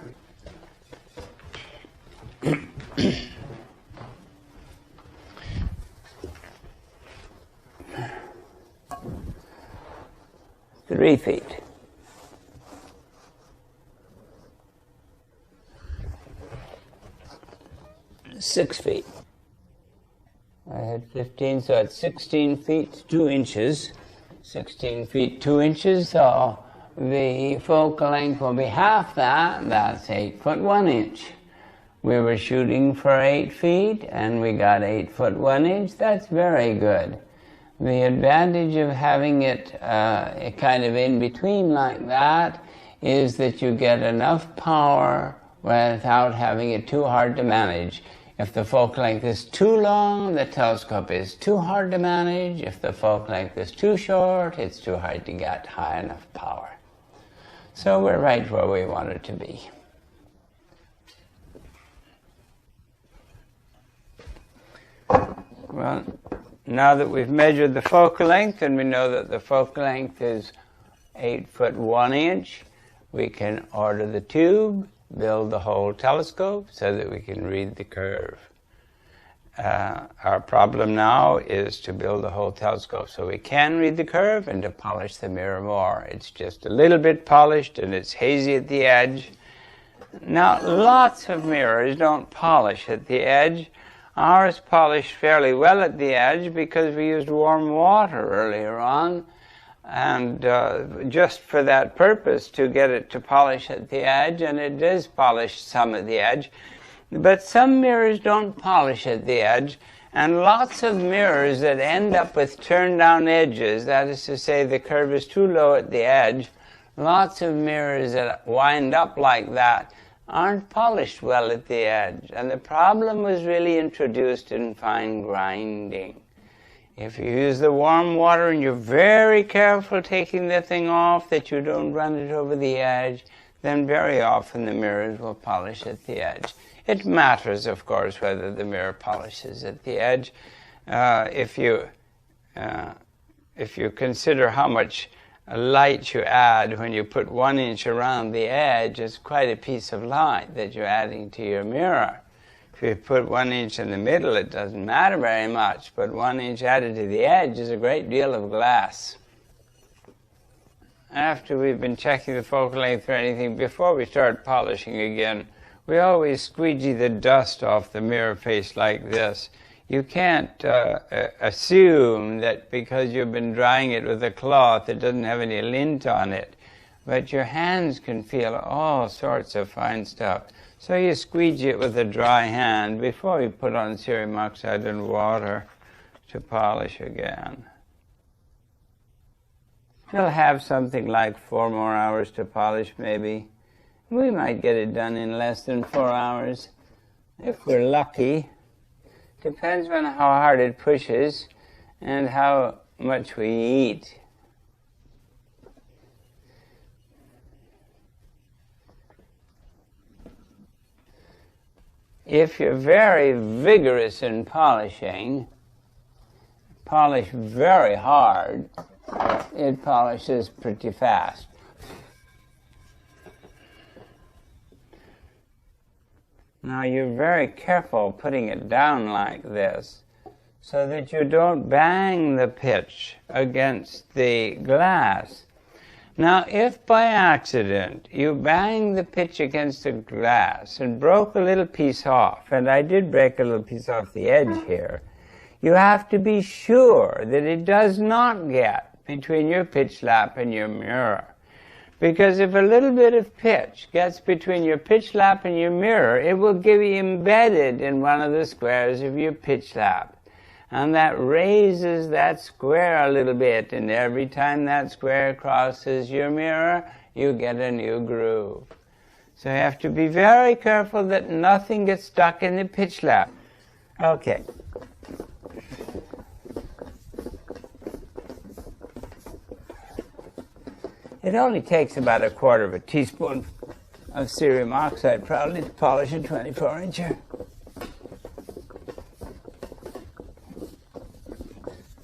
3 feet. 6 feet. I had 15, so it's 16 feet 2 inches. 16 feet 2 inches, so the focal length will be half that. That's 8 foot 1 inch. We were shooting for 8 feet, and we got 8 foot 1 inch. That's very good. The advantage of having it kind of in between like that is that you get enough power without having it too hard to manage. If the focal length is too long, the telescope is too hard to manage. If the focal length is too short, it's too hard to get high enough power. So we're right where we want it to be. Well, now that we've measured the focal length and we know that the focal length is 8 foot 1 inch, we can order the tube, build the whole telescope so that we can read the curve. Our problem now is to build the whole telescope so we can read the curve and to polish the mirror more. It's just a little bit polished and it's hazy at the edge. Now, lots of mirrors don't polish at the edge. Ours polished fairly well at the edge because we used warm water earlier on, and just for that purpose, to get it to polish at the edge, and it does polish some at the edge. But some mirrors don't polish at the edge, and lots of mirrors that end up with turned down edges, that is to say the curve is too low at the edge, lots of mirrors that wind up like that aren't polished well at the edge. And the problem was really introduced in fine grinding. If you use the warm water and you're very careful taking the thing off that you don't run it over the edge, then very often the mirrors will polish at the edge. It matters, of course, whether the mirror polishes at the edge. If you consider how much light you add when you put 1 inch around the edge, it's quite a piece of light that you're adding to your mirror. If you put 1 inch in the middle, it doesn't matter very much, but 1 inch added to the edge is a great deal of glass. After we've been checking the focal length or anything, before we start polishing again, we always squeegee the dust off the mirror face like this. You can't assume that because you've been drying it with a cloth, it doesn't have any lint on it. But your hands can feel all sorts of fine stuff. So you squeegee it with a dry hand before you put on cerium oxide and water to polish again. We'll have something like 4 more hours to polish maybe. We might get it done in less than 4 hours, if we're lucky. Depends on how hard it pushes and how much we eat. If you're very vigorous in polishing, polish very hard, it polishes pretty fast. Now you're very careful putting it down like this so that you don't bang the pitch against the glass. Now if by accident you bang the pitch against the glass and broke a little piece off, and I did break a little piece off the edge here, you have to be sure that it does not get between your pitch lap and your mirror. Because if a little bit of pitch gets between your pitch lap and your mirror, it will get embedded in one of the squares of your pitch lap. And that raises that square a little bit, and every time that square crosses your mirror, you get a new groove. So you have to be very careful that nothing gets stuck in the pitch lap. Okay. It only takes about 1/4 teaspoon of cerium oxide probably to polish a 24-incher.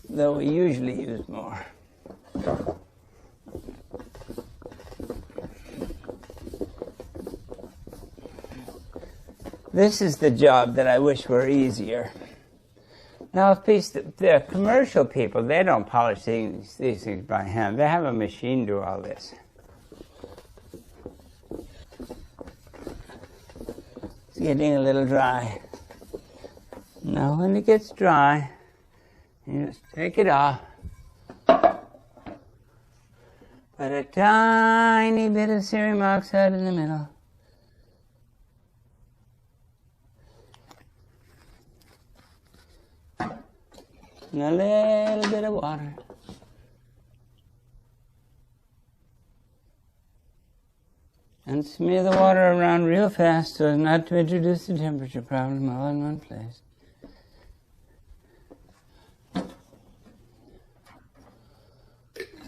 Though we usually use more. This is the job that I wish were easier. Now, the commercial people, they don't polish these things by hand. They have a machine do all this. It's getting a little dry. Now, when it gets dry, you just take it off. Put a tiny bit of cerium oxide in the middle. And a little bit of water. And smear the water around real fast so as not to introduce the temperature problem all in one place.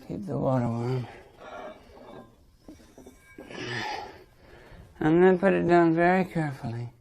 Keep the water warm. And then put it down very carefully.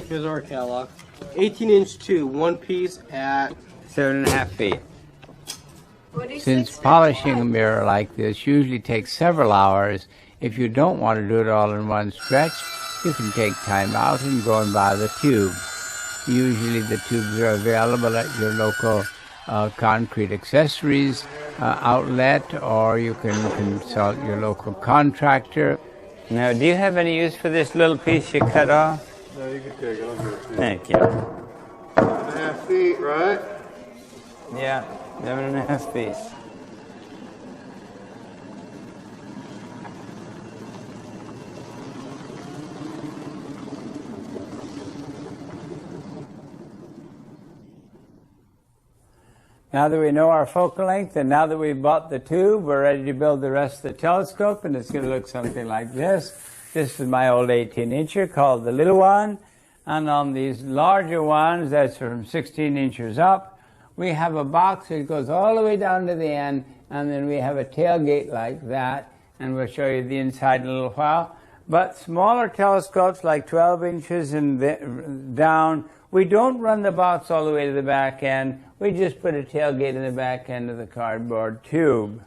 Here's our catalog. 18-inch tube, one piece at 7.5 feet. Since polishing a mirror like this usually takes several hours, If you don't want to do it all in one stretch, you can take time out and go and buy the tube. Usually the tubes are available at your local concrete accessories outlet, or you can consult your local contractor. Now, do you have any use for this little piece you cut off? No, you can take it. I'll give it to you. Thank you. 7.5 feet, right? Yeah, 7.5 feet. Now that we know our focal length, and now that we've bought the tube, we're ready to build the rest of the telescope, and it's going to look something like this. This is my old 18-incher called the little one, and on these larger ones, that's from 16 inches up, we have a box that goes all the way down to the end, and then we have a tailgate like that, and we'll show you the inside in a little while. But smaller telescopes, like 12 inches and down, we don't run the box all the way to the back end. We just put a tailgate in the back end of the cardboard tube.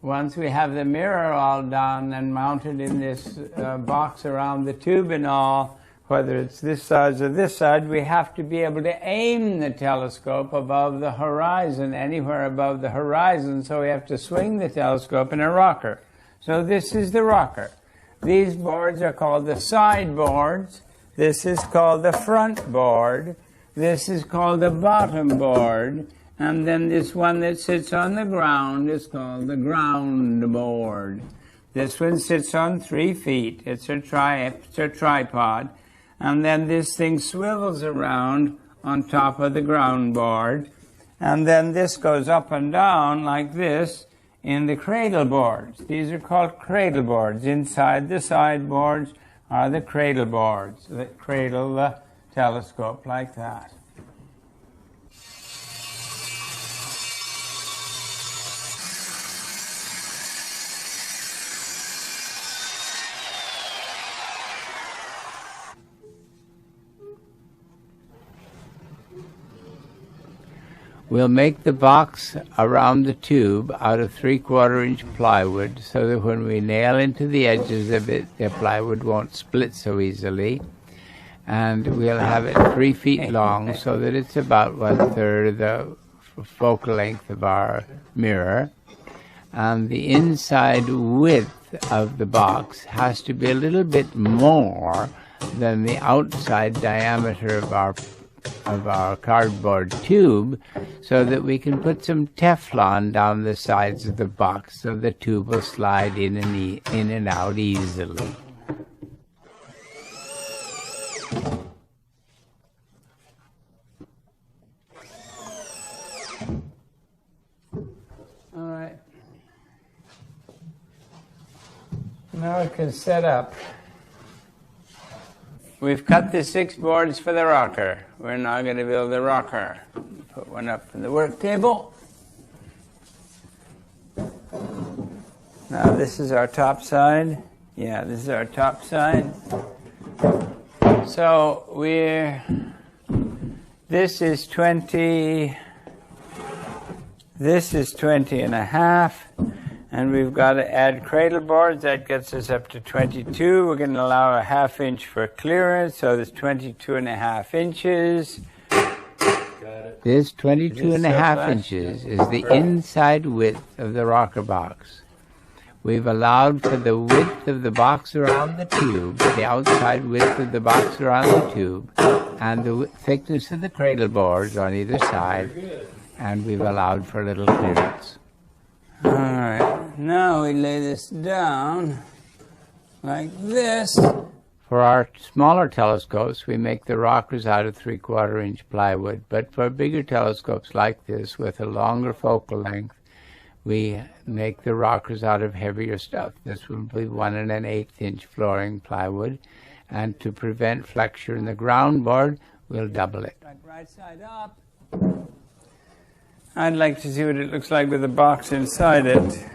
Once we have the mirror all done and mounted in this box around the tube and all, whether it's this side or this side, we have to be able to aim the telescope above the horizon, anywhere above the horizon, so we have to swing the telescope in a rocker. So this is the rocker. These boards are called the side boards. This is called the front board. This is called the bottom board. And then this one that sits on the ground is called the ground board. This one sits on 3 feet. It's a tripod. And then this thing swivels around on top of the ground board. And then this goes up and down like this in the cradle boards. These are called cradle boards. Inside the side boards are the cradle boards that cradle the telescope like that. We'll make the box around the tube out of 3/4 inch plywood so that when we nail into the edges of it, the plywood won't split so easily. And we'll have it 3 feet long so that it's about 1/3 of the focal length of our mirror. And the inside width of the box has to be a little bit more than the outside diameter of our cardboard tube, so that we can put some Teflon down the sides of the box so the tube will slide in and out easily. All right. Now it can set up. We've cut the 6 boards for the rocker. We're now going to build the rocker. Put one up from the work table. Now this is our top side. Yeah, this is our top side. So this is 20 and a half. And we've got to add cradle boards. That gets us up to 22. We're going to allow a 1/2 inch for clearance, so there's 22.5 inches. This 22.5 inches is the inside width of the rocker box. We've allowed for the width of the box around the tube, the outside width of the box around the tube, and the thickness of the cradle boards on either side, and we've allowed for a little clearance. All right, now we lay this down like this. For our smaller telescopes, we make the rockers out of 3/4 inch plywood, but for bigger telescopes like this with a longer focal length, we make the rockers out of heavier stuff. This will be 1 1/8 inch flooring plywood, and to prevent flexure in the ground board, we'll double it. Right side up. I'd like to see what it looks like with the box inside it.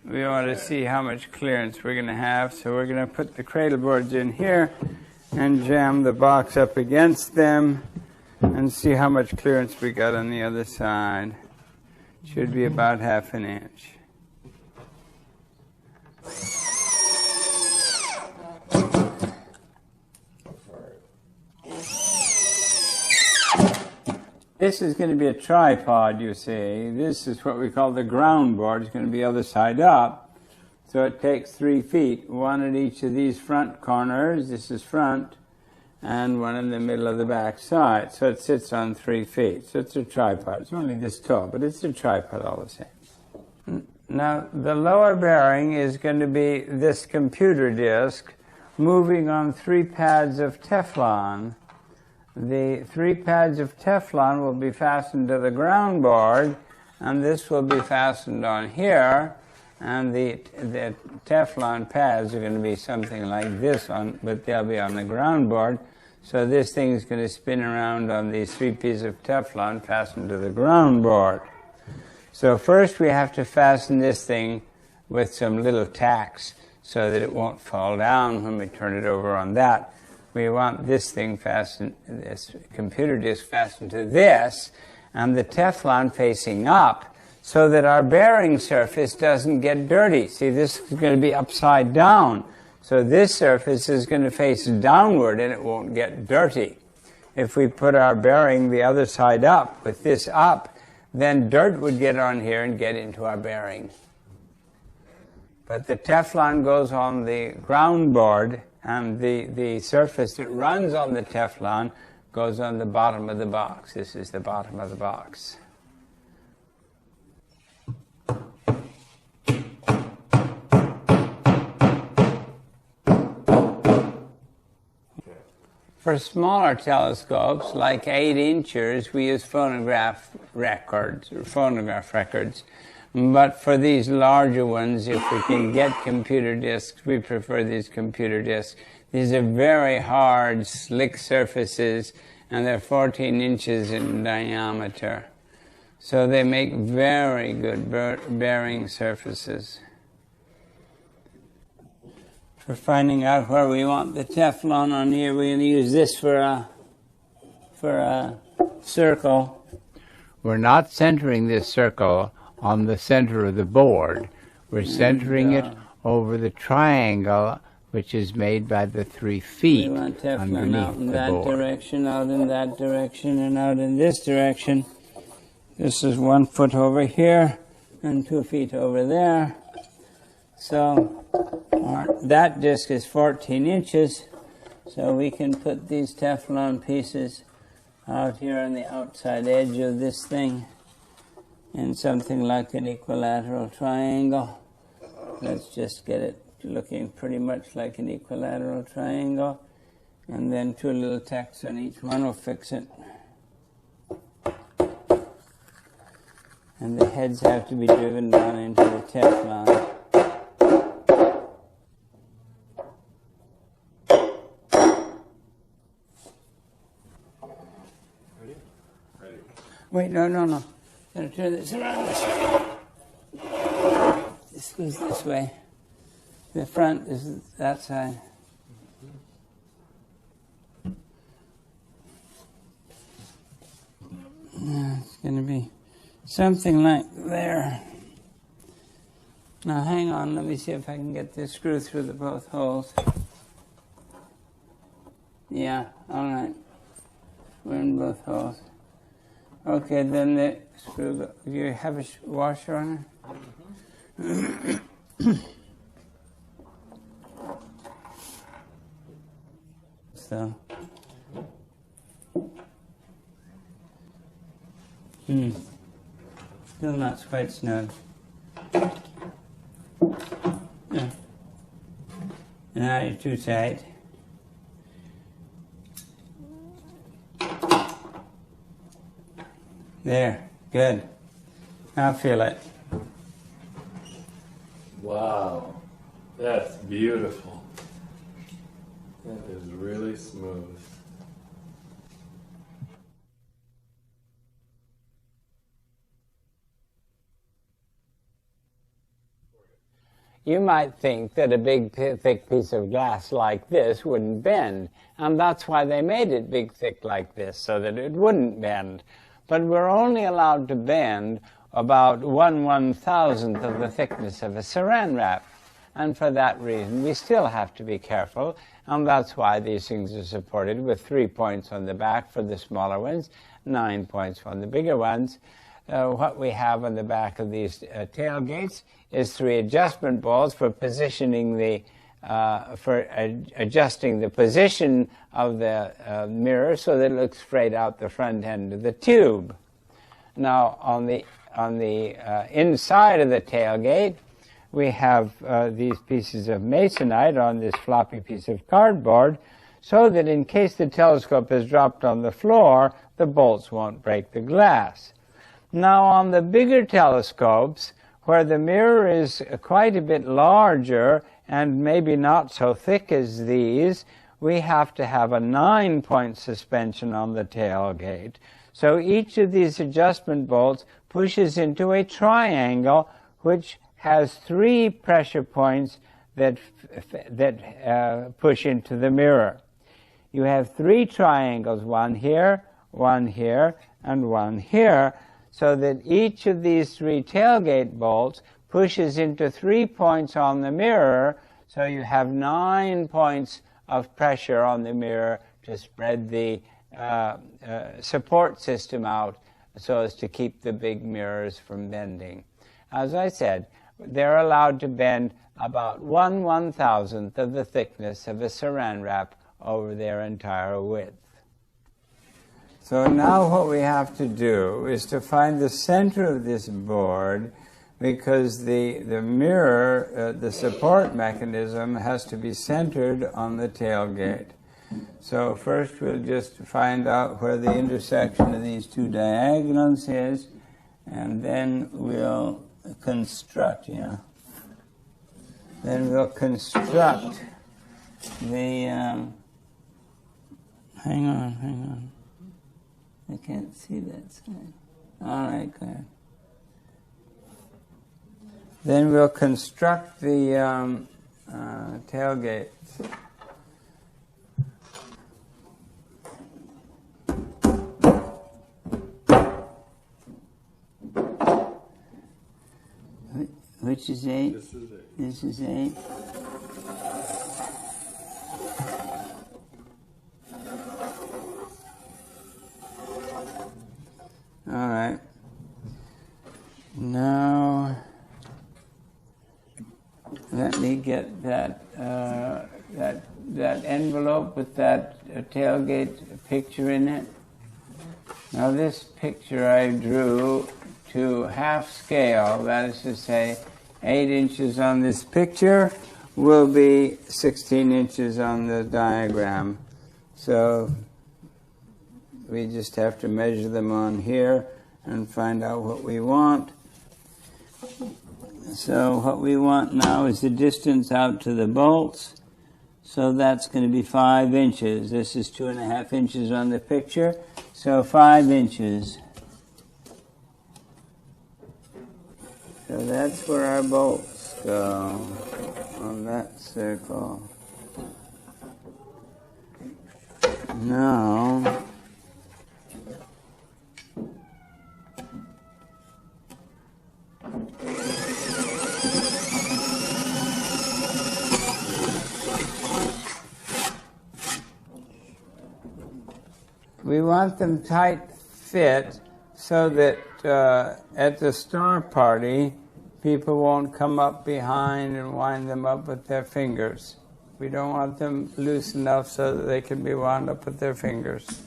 We want to see how much clearance we're going to have, so we're going to put the cradle boards in here and jam the box up against them And see how much clearance we got on the other side. Should be about 1/2 inch. This is going to be a tripod, you see. This is what we call the ground board. It's going to be other side up. So it takes 3 feet, one at each of these front corners. This is front, and one in the middle of the back side. So it sits on 3 feet. So it's a tripod. It's only this tall, but it's a tripod all the same. Now, the lower bearing is going to be this computer disk moving on 3 pads of Teflon. The 3 pads of Teflon will be fastened to the ground board, and this will be fastened on here, and the Teflon pads are going to be something like this, but they'll be on the ground board. So this thing is going to spin around on these 3 pieces of Teflon fastened to the ground board. So first we have to fasten this thing with some little tacks so that it won't fall down when we turn it over on that. We want this thing fastened, this computer disk fastened to this, and the Teflon facing up so that our bearing surface doesn't get dirty. See, this is going to be upside down. So this surface is going to face downward and it won't get dirty. If we put our bearing the other side up, with this up, then dirt would get on here and get into our bearing. But the Teflon goes on the ground board, and the surface that runs on the Teflon goes on the bottom of the box. This is the bottom of the box. For smaller telescopes, like 8 inchers, we use phonograph records. But for these larger ones, if we can get computer disks, we prefer these computer disks. These are very hard, slick surfaces, and they're 14 inches in diameter. So they make very good bearing surfaces. For finding out where we want the Teflon on here, we're going to use this for a circle. We're not centering this circle on the center of the board. We're centering it over the triangle which is made by the 3 feet we want Teflon underneath out in the that board. direction, out in that direction, and out in this direction. This is 1 foot over here and 2 feet over there. So that disc is 14 inches, so we can put these Teflon pieces out here on the outside edge of this thing in something like an equilateral triangle. Let's just get it looking pretty much like an equilateral triangle, and then 2 little tacks on each one will fix it. And the heads have to be driven down into the Teflon. Wait, no. I'm going to turn this around this way. This goes this way. The front is that side. It's going to be something like there. Now hang on, let me see if I can get this screw through the both holes. Yeah, all right. We're in both holes. Okay, then the screw. Do you have a washer on it? So. Still not quite snug. Yeah. Now you're too tight. There, good. Now feel it. Wow, that's beautiful. That is really smooth. you might think that a big, thick piece of glass like this wouldn't bend. And that's why they made it big, thick like this, so that it wouldn't bend. But we're only allowed to bend about 1/1000th of the thickness of a saran wrap. And for that reason, we still have to be careful. And that's why these things are supported with 3 points on the back for the smaller ones, 9 points on the bigger ones. What we have on the back of these tailgates is 3 adjustment balls for positioning adjusting the position of the mirror so that it looks straight out the front end of the tube. Now, on the inside of the tailgate, we have these pieces of masonite on this floppy piece of cardboard, so that in case the telescope is dropped on the floor, the bolts won't break the glass. Now, on the bigger telescopes, where the mirror is quite a bit larger and maybe not so thick as these, we have to have a 9-point suspension on the tailgate. So each of these adjustment bolts pushes into a triangle which has 3 pressure points that push into the mirror. You have 3 triangles, one here, and one here, so that each of these 3 tailgate bolts pushes into 3 points on the mirror, so you have 9 points of pressure on the mirror to spread the support system out so as to keep the big mirrors from bending. As I said, they're allowed to bend about 1/1000th of the thickness of a saran wrap over their entire width. So now what we have to do is to find the center of this board, because the mirror, the support mechanism, has to be centered on the tailgate. So first we'll just find out where the intersection of these 2 diagonals is, and then we'll construct, then we'll construct the, hang on. I can't see that side. All right, good. Then we'll construct the tailgate. Which is 8? This is 8. This is 8. All right. Now, let me get that envelope with that tailgate picture in it. Now, this picture I drew to half scale, that is to say, 8 inches on this picture will be 16 inches on the diagram. So we just have to measure them on here and find out what we want. So what we want now is the distance out to the bolts. So that's going to be 5 inches. This is 2.5 inches on the picture. So 5 inches. So that's where our bolts go, on that circle. Now, we want them tight fit so that at the star party, people won't come up behind and wind them up with their fingers. We don't want them loose enough so that they can be wound up with their fingers.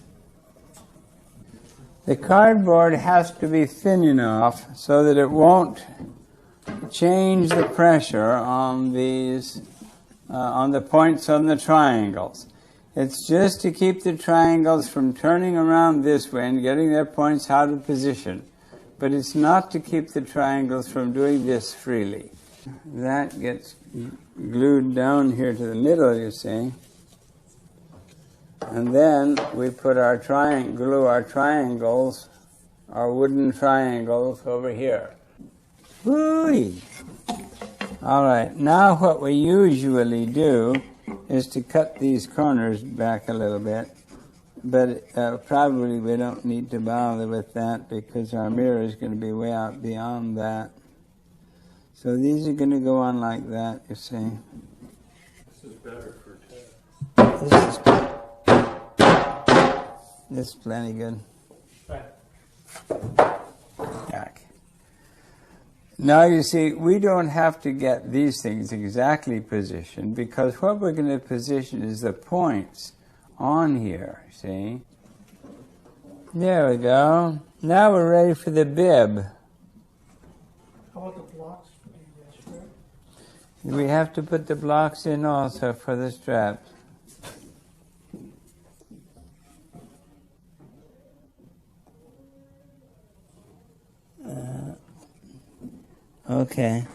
The cardboard has to be thin enough so that it won't change the pressure on these, on the points on the triangles. It's just to keep the triangles from turning around this way and getting their points out of position. But it's not to keep the triangles from doing this freely. That gets glued down here to the middle, you see. And then we put our glue our triangles, our wooden triangles, over here. Whoo-wee! All right, now what we usually do is to cut these corners back a little bit, but probably we don't need to bother with that because our mirror is going to be way out beyond that. So these are going to go on like that, you see. This is better for tests. This is plenty good. Back. Now you see, we don't have to get these things exactly positioned because what we're going to position is the points on here, see? There we go. Now we're ready for the bib. How about the blocks for the strap? We have to put the blocks in also for the straps. Okay.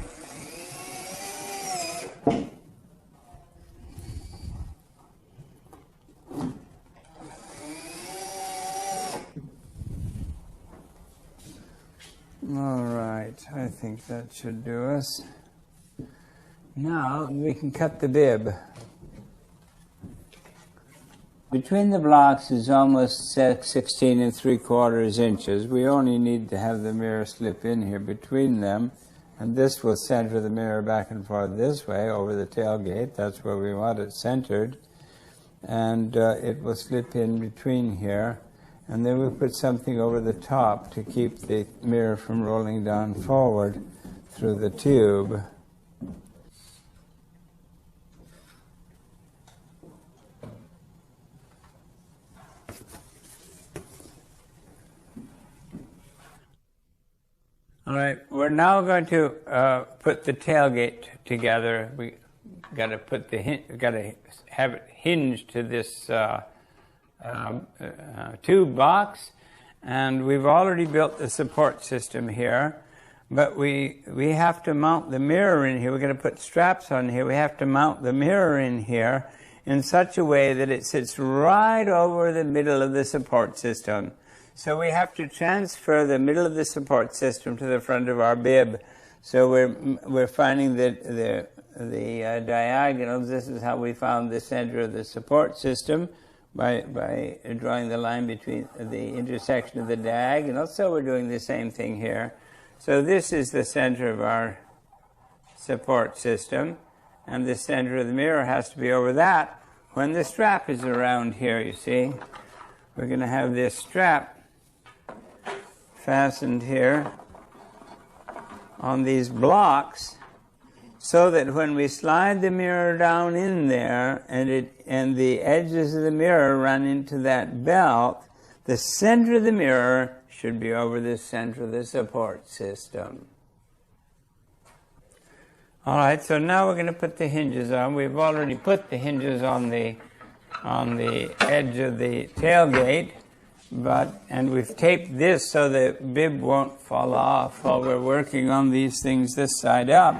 All right, I think that should do us. Now we can cut the bib. Between the blocks is almost 16 3/4 inches. We only need to have the mirror slip in here between them, and this will center the mirror back and forth this way over the tailgate. That's where we want it centered. And it will slip in between here. And then we'll put something over the top to keep the mirror from rolling down forward through the tube. All right, we're now going to put the tailgate together. We got to put got to have it hinged to this tube box, and we've already built the support system here. But we have to mount the mirror in here. We're going to put straps on here. We have to mount the mirror in here in such a way that it sits right over the middle of the support system. So we have to transfer the middle of the support system to the front of our bib. So we're finding that the diagonals. This is how we found the center of the support system by drawing the line between the intersection of the diagonals. So we're doing the same thing here. So this is the center of our support system, and the center of the mirror has to be over that when the strap is around here, you see. We're going to have this strap fastened here on these blocks so that when we slide the mirror down in there and the edges of the mirror run into that belt, the center of the mirror should be over the center of the support system. All right, so now we're going to put the hinges on. We've already put the hinges on the edge of the tailgate, and we've taped this so the bib won't fall off while we're working on these things this side up.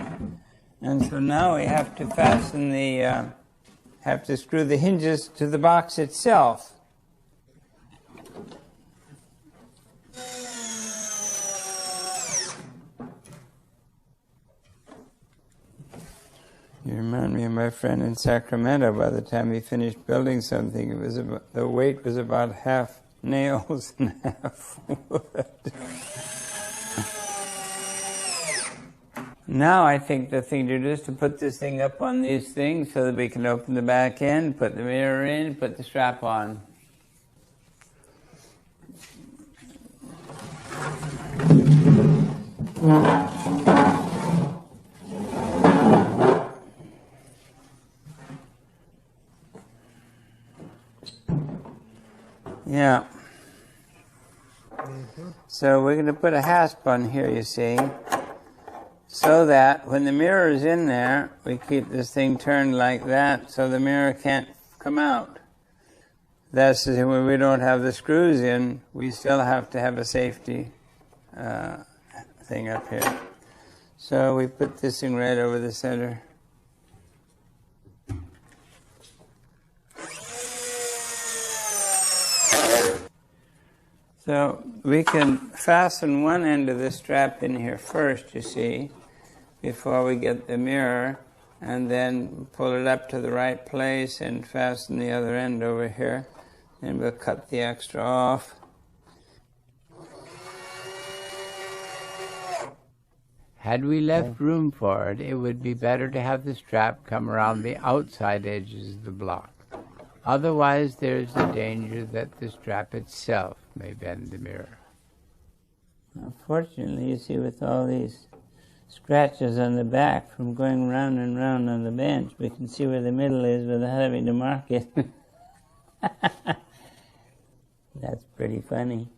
And so now we have to fasten have to screw the hinges to the box itself. You remind me of my friend in Sacramento. By the time he finished building something, the weight was about half nails and half wood. Now I think the thing to do is to put this thing up on these things so that we can open the back end, put the mirror in, put the strap on. Yeah. So we're going to put a hasp on here, you see, so that when the mirror is in there, we keep this thing turned like that so the mirror can't come out. That's when we don't have the screws in, we still have to have a safety thing up here. So we put this thing right over the center. So we can fasten one end of the strap in here first, you see, before we get the mirror, and then pull it up to the right place and fasten the other end over here. And we'll cut the extra off. Had we left room for it, it would be better to have the strap come around the outside edges of the block. Otherwise, there is the danger that the strap itself may bend the mirror. Unfortunately, you see, with all these scratches on the back from going round and round on the bench, we can see where the middle is without having to mark it. That's pretty funny.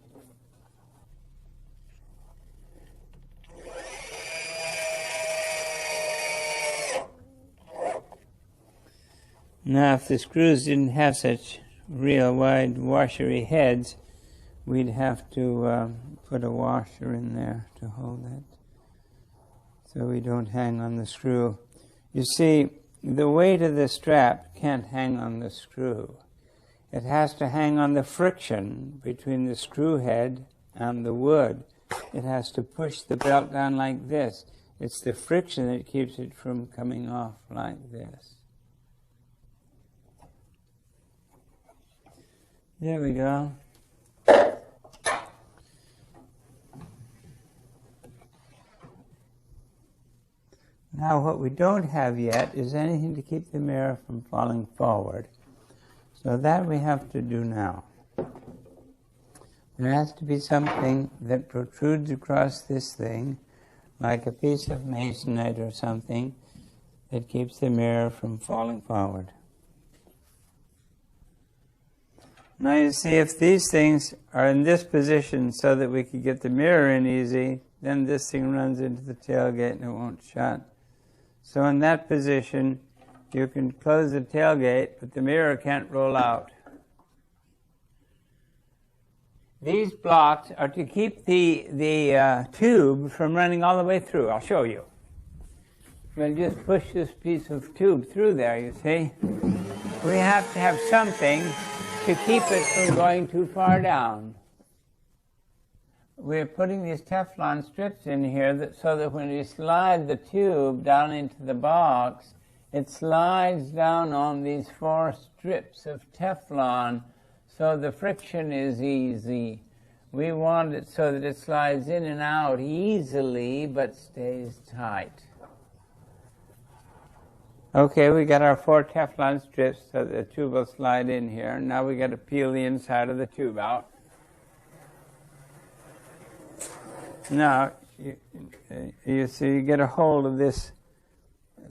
Now, if the screws didn't have such real wide washery heads, we'd have to put a washer in there to hold it, so we don't hang on the screw. You see, the weight of the strap can't hang on the screw. It has to hang on the friction between the screw head and the wood. It has to push the belt down like this. It's the friction that keeps it from coming off like this. There we go. Now what we don't have yet is anything to keep the mirror from falling forward. So that we have to do now. There has to be something that protrudes across this thing, like a piece of masonite or something, that keeps the mirror from falling forward. Now you see, if these things are in this position so that we could get the mirror in easy, then this thing runs into the tailgate and it won't shut. So in that position, you can close the tailgate, but the mirror can't roll out. These blocks are to keep the tube from running all the way through. I'll show you. We'll just push this piece of tube through there, you see. We have to have something to keep it from going too far down. We're putting these Teflon strips in here so that when you slide the tube down into the box, it slides down on these 4 strips of Teflon, so the friction is easy. We want it so that it slides in and out easily but stays tight. Okay, we got our 4 Teflon strips so the tube will slide in here. Now we got to peel the inside of the tube out. Now, you see, you get a hold of this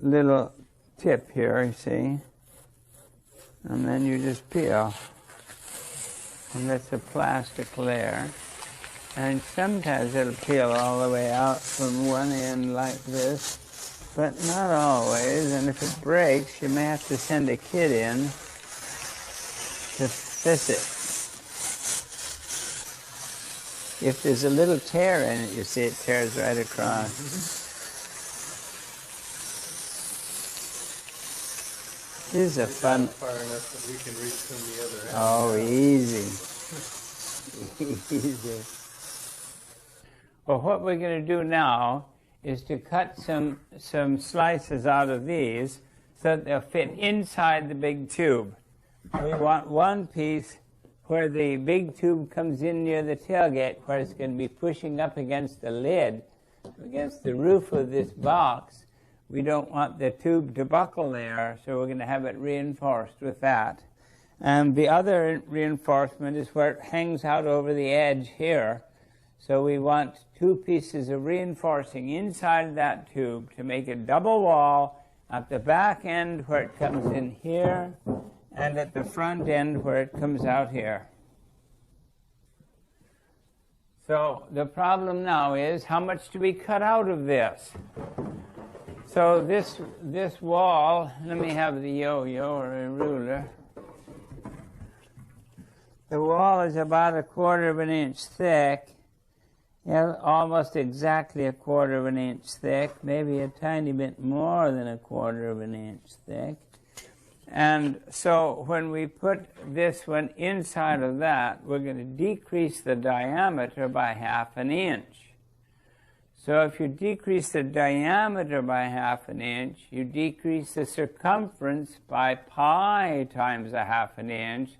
little tip here, you see, and then you just peel. And that's a plastic layer. And sometimes it'll peel all the way out from one end like this, but not always, and if it breaks, you may have to send a kid in to fix it. If there's a little tear in it, you see it tears right across. This is a fun... Far enough that we can reach from the other end. Oh, easy. Easy. Well, what we're going to do now is to cut some slices out of these so that they'll fit inside the big tube. We want one piece where the big tube comes in near the tailgate, where it's going to be pushing up against the lid, against the roof of this box. We don't want the tube to buckle there, so we're going to have it reinforced with that. And the other reinforcement is where it hangs out over the edge here. So we want 2 pieces of reinforcing inside that tube to make a double wall at the back end where it comes in here, and at the front end where it comes out here. So the problem now is, how much do we cut out of this? So this wall, let me have the yo-yo or a ruler. The wall is about 1/4 of an inch thick, almost exactly 1/4 of an inch thick, maybe a tiny bit more than 1/4 of an inch thick. And so when we put this one inside of that, we're going to decrease the diameter by 1/2 inch. So if you decrease the diameter by 1/2 inch, you decrease the circumference by pi times 1/2 inch.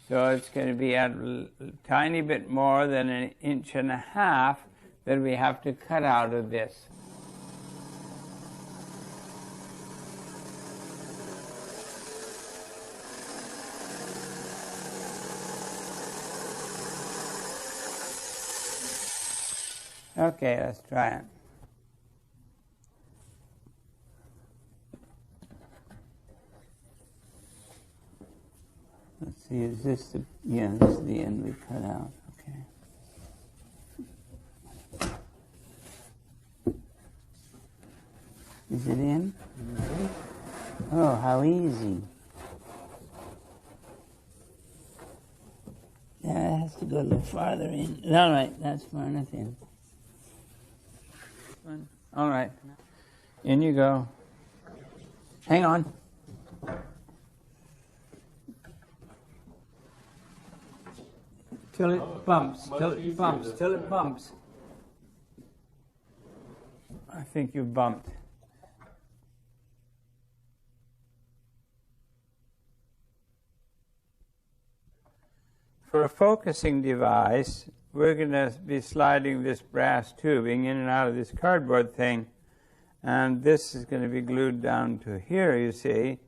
So it's going to be a tiny bit more than 1.5 inches that we have to cut out of this. Okay, let's try it. Let's see, is this the, yeah, this is the end we cut out, okay. Is it in? Oh, how easy. Yeah, it has to go a little farther in. All right, that's far enough in. All right, in you go. Hang on. Till it bumps, till it bumps, till it bumps. I think you bumped. For a focusing device, we're going to be sliding this brass tubing in and out of this cardboard thing, and this is going to be glued down to here, you see,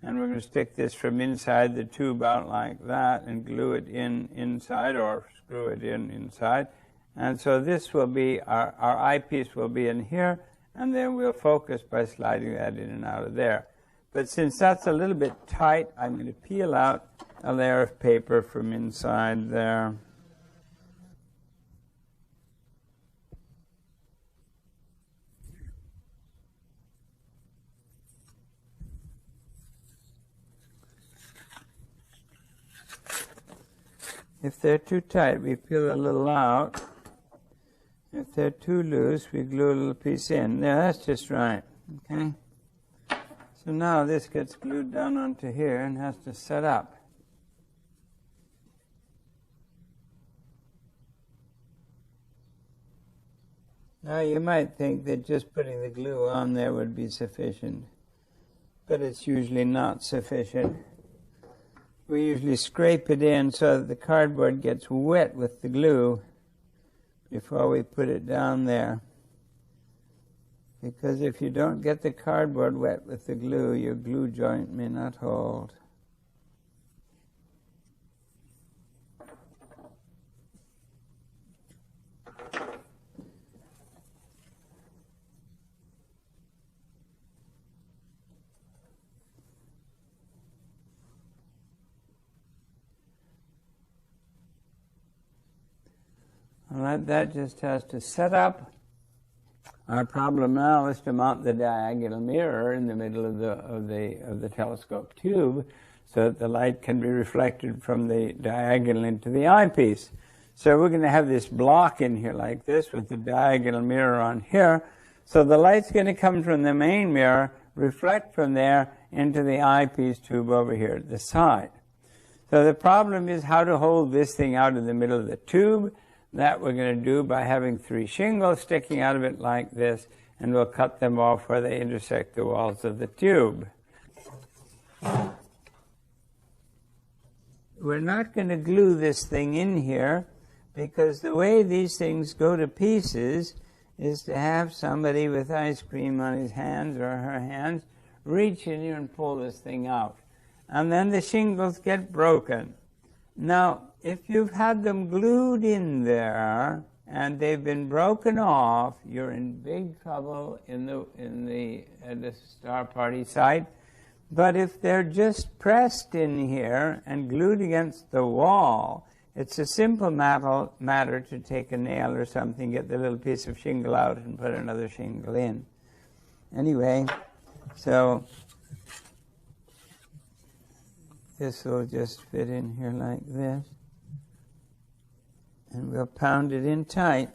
and we're going to stick this from inside the tube out like that and glue it inside or screw it inside. And so this will be, our eyepiece will be in here, and then we'll focus by sliding that in and out of there. But since that's a little bit tight, I'm going to peel out a layer of paper from inside there. If they're too tight, we peel a little out. If they're too loose, we glue a little piece in. Yeah, that's just right. Okay? So now this gets glued down onto here and has to set up. Now you might think that just putting the glue on there would be sufficient, but it's usually not sufficient. We usually scrape it in so that the cardboard gets wet with the glue before we put it down there. Because if you don't get the cardboard wet with the glue, your glue joint may not hold. All right, that just has to set up. Our problem now is to mount the diagonal mirror in the middle of the telescope tube so that the light can be reflected from the diagonal into the eyepiece. So we're going to have this block in here like this with the diagonal mirror on here. So the light's going to come from the main mirror, reflect from there into the eyepiece tube over here at the side. So the problem is how to hold this thing out in the middle of the tube. That we're going to do by having 3 shingles sticking out of it like this, and we'll cut them off where they intersect the walls of the tube. We're not going to glue this thing in here because the way these things go to pieces is to have somebody with ice cream on his hands or her hands reach in here and pull this thing out. And then the shingles get broken. Now, if you've had them glued in there and they've been broken off, you're in big trouble at the star party site. But if they're just pressed in here and glued against the wall, it's a simple matter to take a nail or something, get the little piece of shingle out and put another shingle in. Anyway, so this will just fit in here like this. And we'll pound it in tight.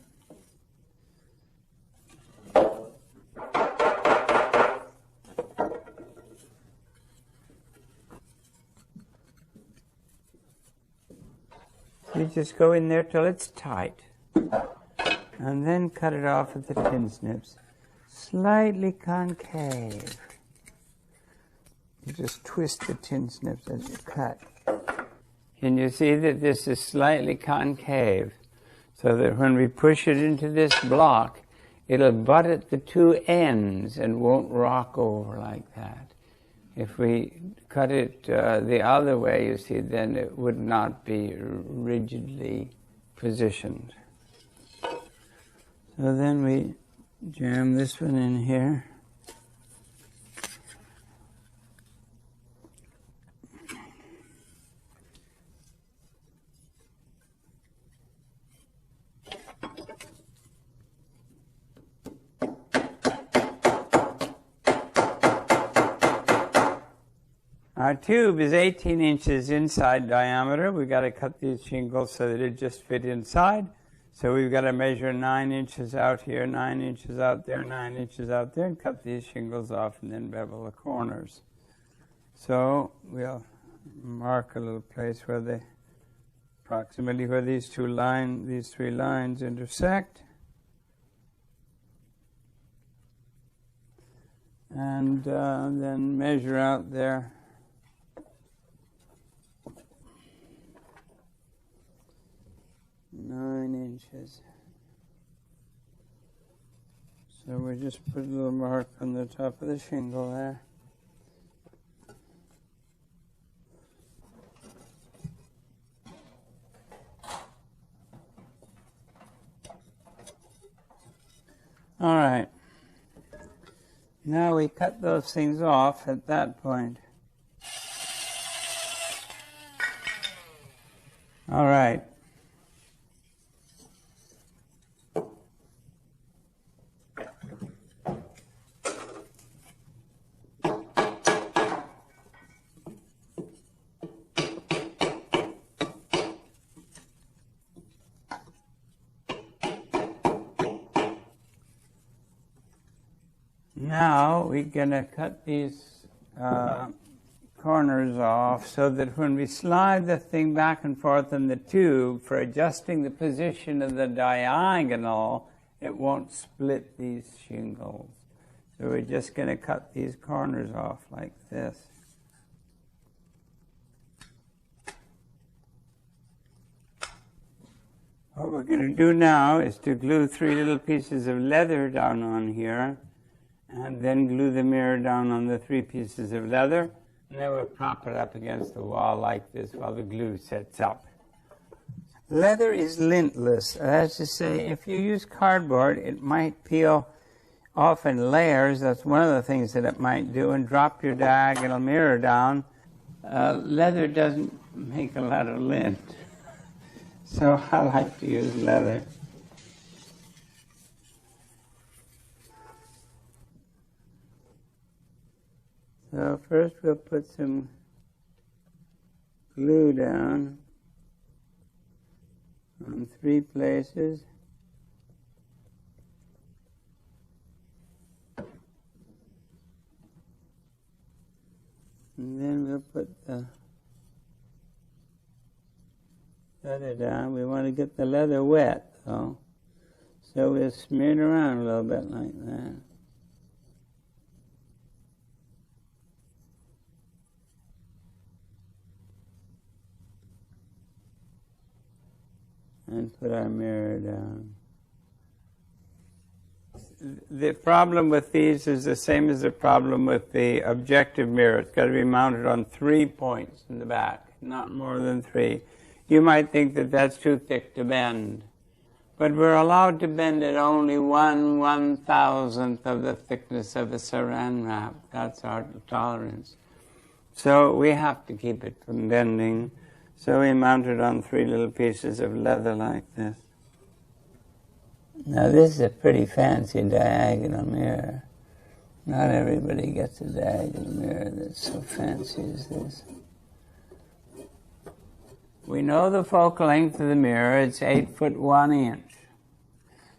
You just go in there till it's tight. and then cut it off at the tin snips. Slightly concave. You just twist the tin snips as you cut. Can you see that this is slightly concave? So that when we push it into this block, it'll butt at the two ends and won't rock over like that. If we cut it the other way, you see, then it would not be rigidly positioned. So then we jam this one in here. Our tube is 18 inches inside diameter. We've got to cut these shingles so that it just fit inside. So we've got to measure 9 inches out here, 9 inches out there, 9 inches out there, and cut these shingles off and then bevel the corners. So we'll mark a little place where approximately where these three lines intersect. And then measure out there 9 inches. So we just put a little mark on the top of the shingle there. All right. Now we cut those things off at that point. All right. Now we're going to cut these corners off so that when we slide the thing back and forth in the tube for adjusting the position of the diagonal, it won't split these shingles. So we're just going to cut these corners off like this. What we're going to do now is to glue 3 little pieces of leather down on here, and then glue the mirror down on the 3 pieces of leather, and then we'll prop it up against the wall like this while the glue sets up. Leather is lintless. That's to say, if you use cardboard, it might peel off in layers. That's one of the things that it might do, and drop your diagonal mirror down. Leather doesn't make a lot of lint, so I like to use leather. So first we'll put some glue down on 3 places. And then we'll put the leather down. We want to get the leather wet, though. So we'll smear it around a little bit like that. And put our mirror down. The problem with these is the same as the problem with the objective mirror. It's got to be mounted on 3 points in the back, not more than 3. You might think that that's too thick to bend, but we're allowed to bend it only 1/1000th of the thickness of a saran wrap. That's our tolerance. So we have to keep it from bending. So we mount it on 3 little pieces of leather like this. Now this is a pretty fancy diagonal mirror. Not everybody gets a diagonal mirror that's so fancy as this. We know the focal length of the mirror. It's 8 foot 1 inch.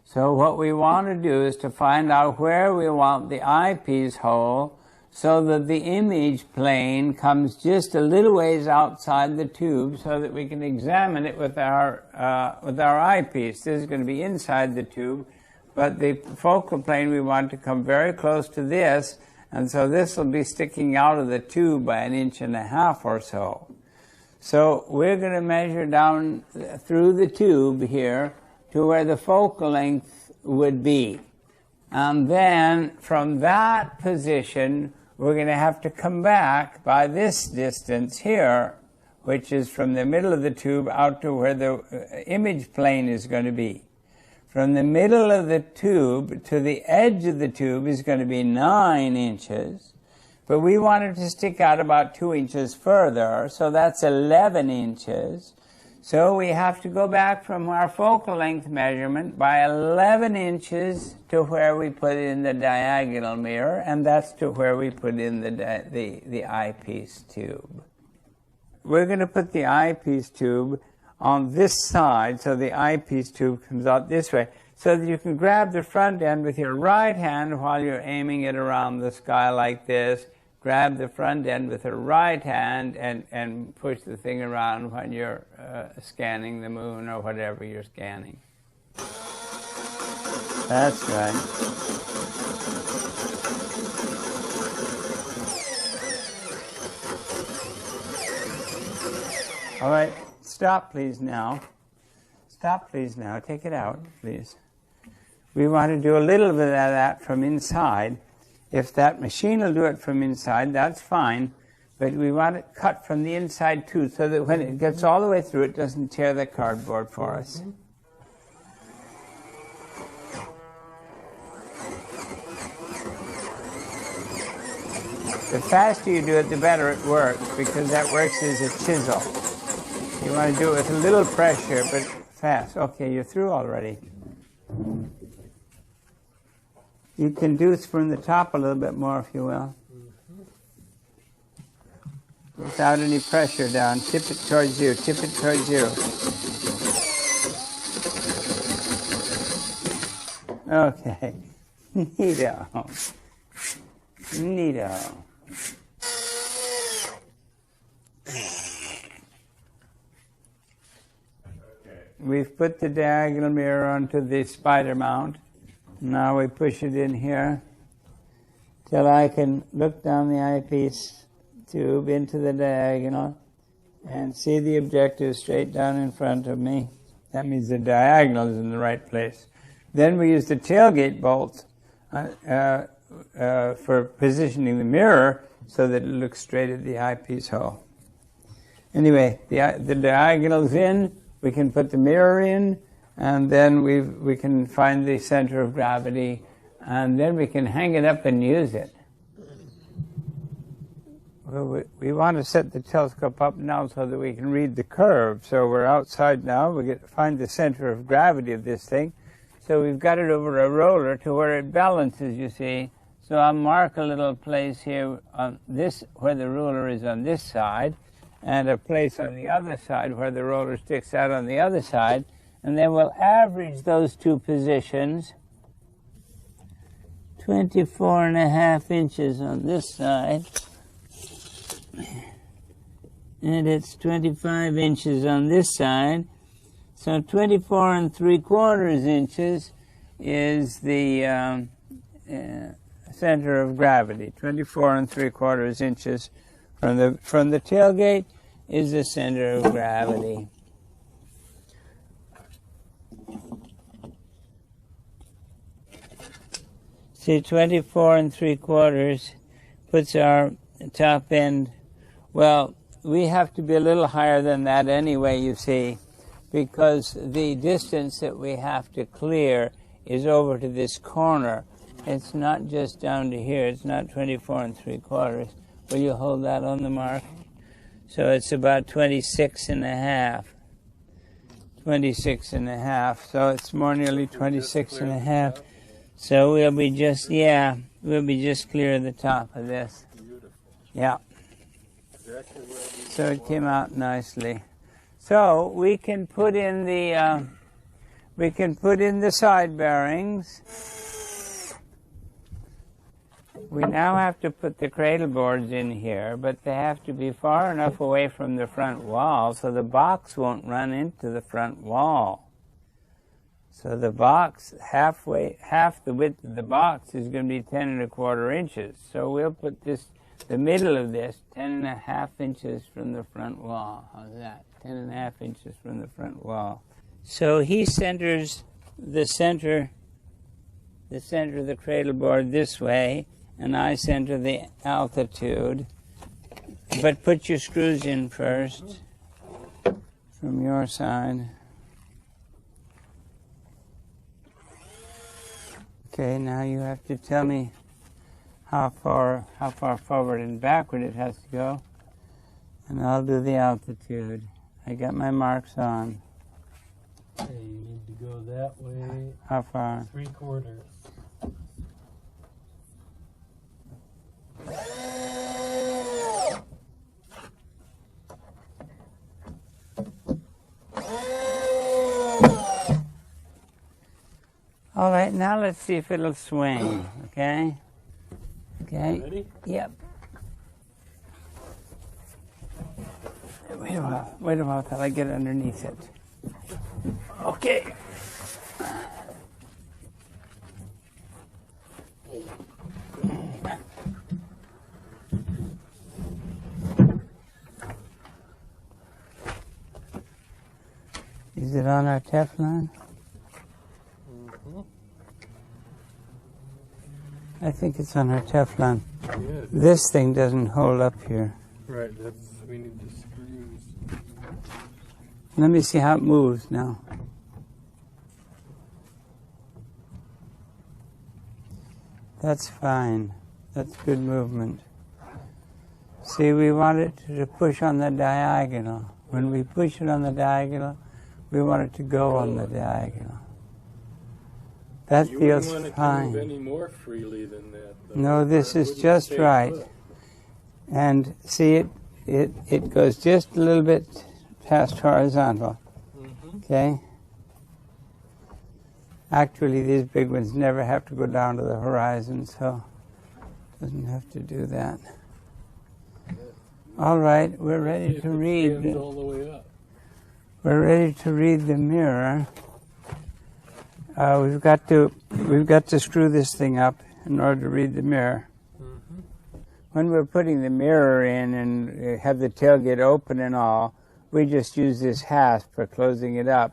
So what we want to do is to find out where we want the eyepiece hole so that the image plane comes just a little ways outside the tube so that we can examine it with our eyepiece. This is going to be inside the tube, but the focal plane we want to come very close to this, and so this will be sticking out of the tube by 1.5 inches or so. So we're going to measure down through the tube here to where the focal length would be. And then from that position, we're going to have to come back by this distance here, which is from the middle of the tube out to where the image plane is going to be. From the middle of the tube to the edge of the tube is going to be 9 inches, but we want it to stick out about 2 inches further, so that's 11 inches. So we have to go back from our focal length measurement by 11 inches to where we put in the diagonal mirror, and that's to where we put in the eyepiece tube. We're going to put the eyepiece tube on this side, so the eyepiece tube comes out this way, so that you can grab the front end with your right hand while you're aiming it around the sky like this. Grab the front end with the right hand and push the thing around when you're scanning the moon or whatever you're scanning. That's right. All right, stop please now. Stop please now. Take it out, please. We want to do a little bit of that from inside. If that machine will do it from inside, that's fine, but we want it cut from the inside too, so that when it gets all the way through, it doesn't tear the cardboard for us. The faster you do it, the better it works, because that works as a chisel. You want to do it with a little pressure, but fast. Okay, you're through already. You can do it from the top a little bit more if you will. Without any pressure down. Tip it towards you. Tip it towards you. Okay. Neato. Neato. We've put the diagonal mirror onto the spider mount. Now we push it in here till I can look down the eyepiece tube into the diagonal and see the objective straight down in front of me. That means the diagonal is in the right place. Then we use the tailgate bolt for positioning the mirror so that it looks straight at the eyepiece hole. Anyway, the diagonal's in. We can put the mirror in, and then we can find the center of gravity, and then we can hang it up and use it. Well, we want to set the telescope up now so that we can read the curve. So we're outside now. We get to find the center of gravity of this thing. So we've got it over a roller to where it balances, you see. So I'll mark a little place here on this, where the ruler is on this side, and a place on the other side where the roller sticks out on the other side. And then we'll average those two positions. 24.5 inches on this side. And it's 25 inches on this side. So 24.75 inches is the center of gravity. 24.75 inches from the tailgate is the center of gravity. See, 24.75 puts our top end. Well, we have to be a little higher than that anyway, you see, because the distance that we have to clear is over to this corner. It's not just down to here. It's not 24.75. Will you hold that on the mark? So it's about 26.5. 26.5. So it's more nearly 26.5. So we'll be just clear of the top of this. Yeah. So it came out nicely. So we can put in the side bearings. We now have to put the cradle boards in here, but they have to be far enough away from the front wall so the box won't run into the front wall. So the box, half the width of the box is going to be 10 1/4 inches. So we'll put this, the middle of this, 10 1/2 inches from the front wall. How's that? 10 1/2 inches from the front wall. So he centers the center of the cradle board this way, and I center the altitude. But put your screws in first from your side. Okay, now you have to tell me how far forward and backward it has to go, and I'll do the altitude. I got my marks on. Okay, you need to go that way. How far? 3/4. All right, now let's see if it'll swing, okay? Okay? Ready? Yep. Wait a while till I get underneath it. Okay. Is it on our Teflon? I think it's on our Teflon. Yeah. This thing doesn't hold up here. Right, we need the screws. Let me see how it moves now. That's fine. That's good movement. See, we want it to push on the diagonal. When we push it on the diagonal, we want it to go on the diagonal. That You feels wouldn't want it to fine. move any more freely than that, though. No, this Or it is wouldn't just stay right. put. And see, it goes just a little bit past horizontal. Okay? Actually, these big ones never have to go down to the horizon, so it doesn't have to do that. All right, we're ready If to it read. stands all the way up. We're ready to read the mirror. We've got to screw this thing up in order to read the mirror. When we're putting the mirror in and have the tailgate open and all, we just use this hasp for closing it up.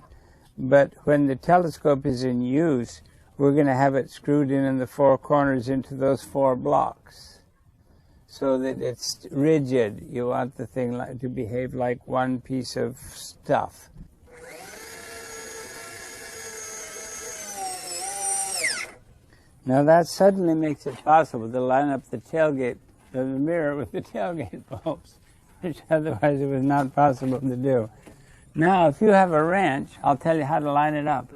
But when the telescope is in use, we're going to have it screwed in the four corners into those 4 blocks so that it's rigid. You want the thing to behave like one piece of stuff. Now that suddenly makes it possible to line up the tailgate of the mirror with the tailgate bulbs, which otherwise it was not possible to do. Now, if you have a wrench, I'll tell you how to line it up.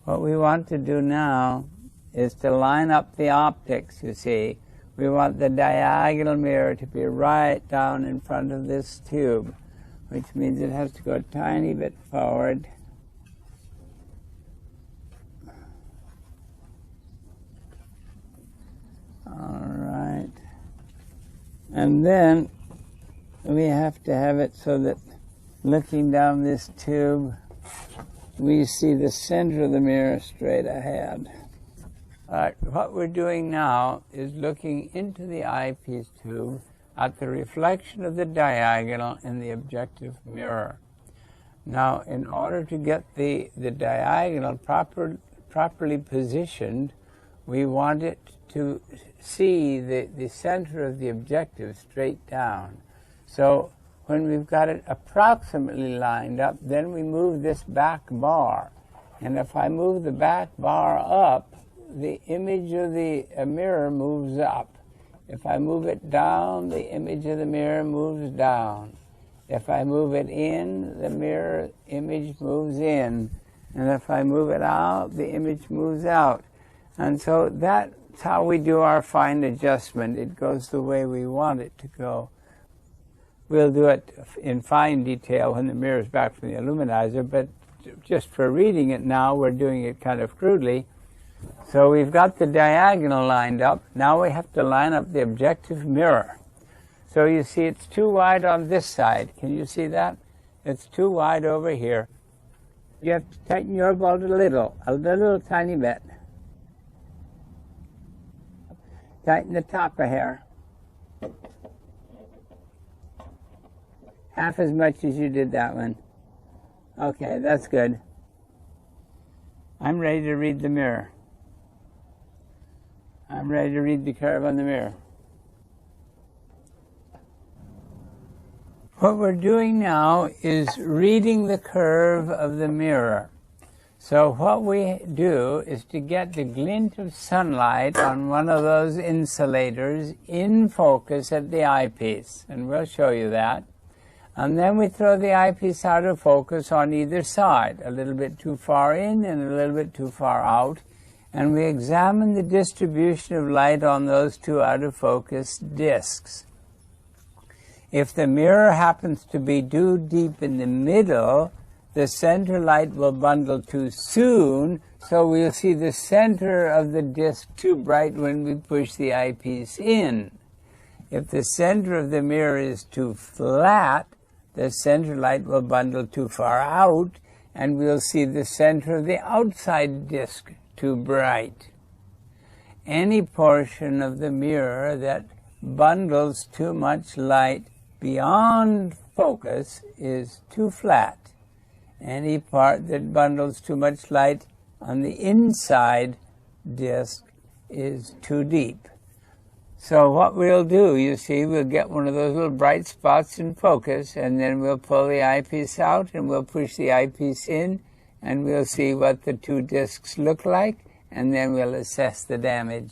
What we want to do now is to line up the optics, you see. We want the diagonal mirror to be right down in front of this tube, which means it has to go a tiny bit forward. All right. And then we have to have it so that looking down this tube, we see the center of the mirror straight ahead. All right, what we're doing now is looking into the eyepiece tube at the reflection of the diagonal in the objective mirror. Now, in order to get the diagonal properly positioned, we want it to see the center of the objective straight down. So when we've got it approximately lined up, then we move this back bar. And if I move the back bar up, the image of the mirror moves up. If I move it down, the image of the mirror moves down. If I move it in, the mirror image moves in. And if I move it out, the image moves out. And so that's how we do our fine adjustment. It goes the way we want it to go. We'll do it in fine detail when the mirror is back from the illuminator, but just for reading it now, we're doing it kind of crudely. So we've got the diagonal lined up. Now we have to line up the objective mirror. So you see it's too wide on this side. Can you see that? It's too wide over here. You have to tighten your bolt a little tiny bit. Tighten the top a hair. Half as much as you did that one. Okay, that's good. I'm ready to read the mirror. I'm ready to read the curve on the mirror. What we're doing now is reading the curve of the mirror. So what we do is to get the glint of sunlight on one of those insulators in focus at the eyepiece, and we'll show you that. And then we throw the eyepiece out of focus on either side, a little bit too far in and a little bit too far out, and we examine the distribution of light on those two out of focus discs. If the mirror happens to be too deep in the middle, the center light will bundle too soon, so we'll see the center of the disc too bright when we push the eyepiece in. If the center of the mirror is too flat, the center light will bundle too far out, and we'll see the center of the outside disc too bright. Any portion of the mirror that bundles too much light beyond focus is too flat. Any part that bundles too much light on the inside disc is too deep. So what we'll do, you see, we'll get one of those little bright spots in focus, and then we'll pull the eyepiece out and we'll push the eyepiece in, and we'll see what the two discs look like, and then we'll assess the damage.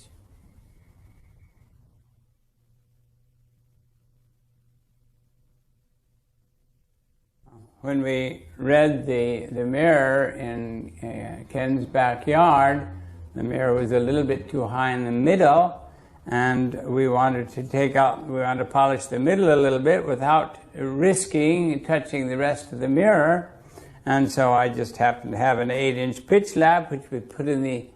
When we read the mirror in Ken's backyard, the mirror was a little bit too high in the middle, and we wanted to polish the middle a little bit without risking touching the rest of the mirror. And so I just happened to have an 8-inch pitch lamp, which we put in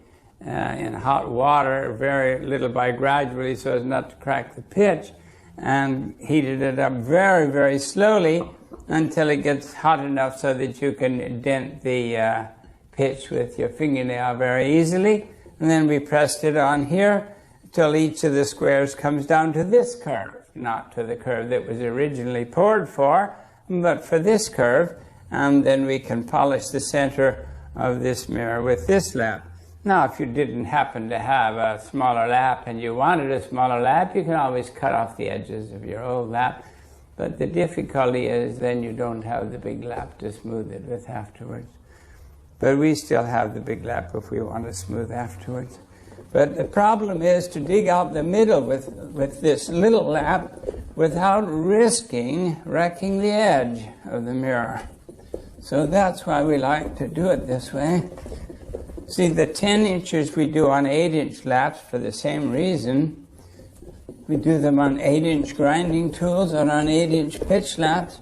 hot water very little by gradually so as not to crack the pitch, and heated it up very, very slowly until it gets hot enough so that you can dent the pitch with your fingernail very easily. And then we pressed it on here till each of the squares comes down to this curve, not to the curve that was originally poured for, but for this curve. And then we can polish the center of this mirror with this lamp. Now, if you didn't happen to have a smaller lamp and you wanted a smaller lamp, you can always cut off the edges of your old lamp. But the difficulty is then you don't have the big lamp to smooth it with afterwards. But we still have the big lamp if we want to smooth afterwards. But the problem is to dig out the middle with this little lamp without risking wrecking the edge of the mirror. So that's why we like to do it this way. See, the 10 inches we do on 8-inch lamps for the same reason. We do them on 8-inch grinding tools or on 8-inch pitch lamps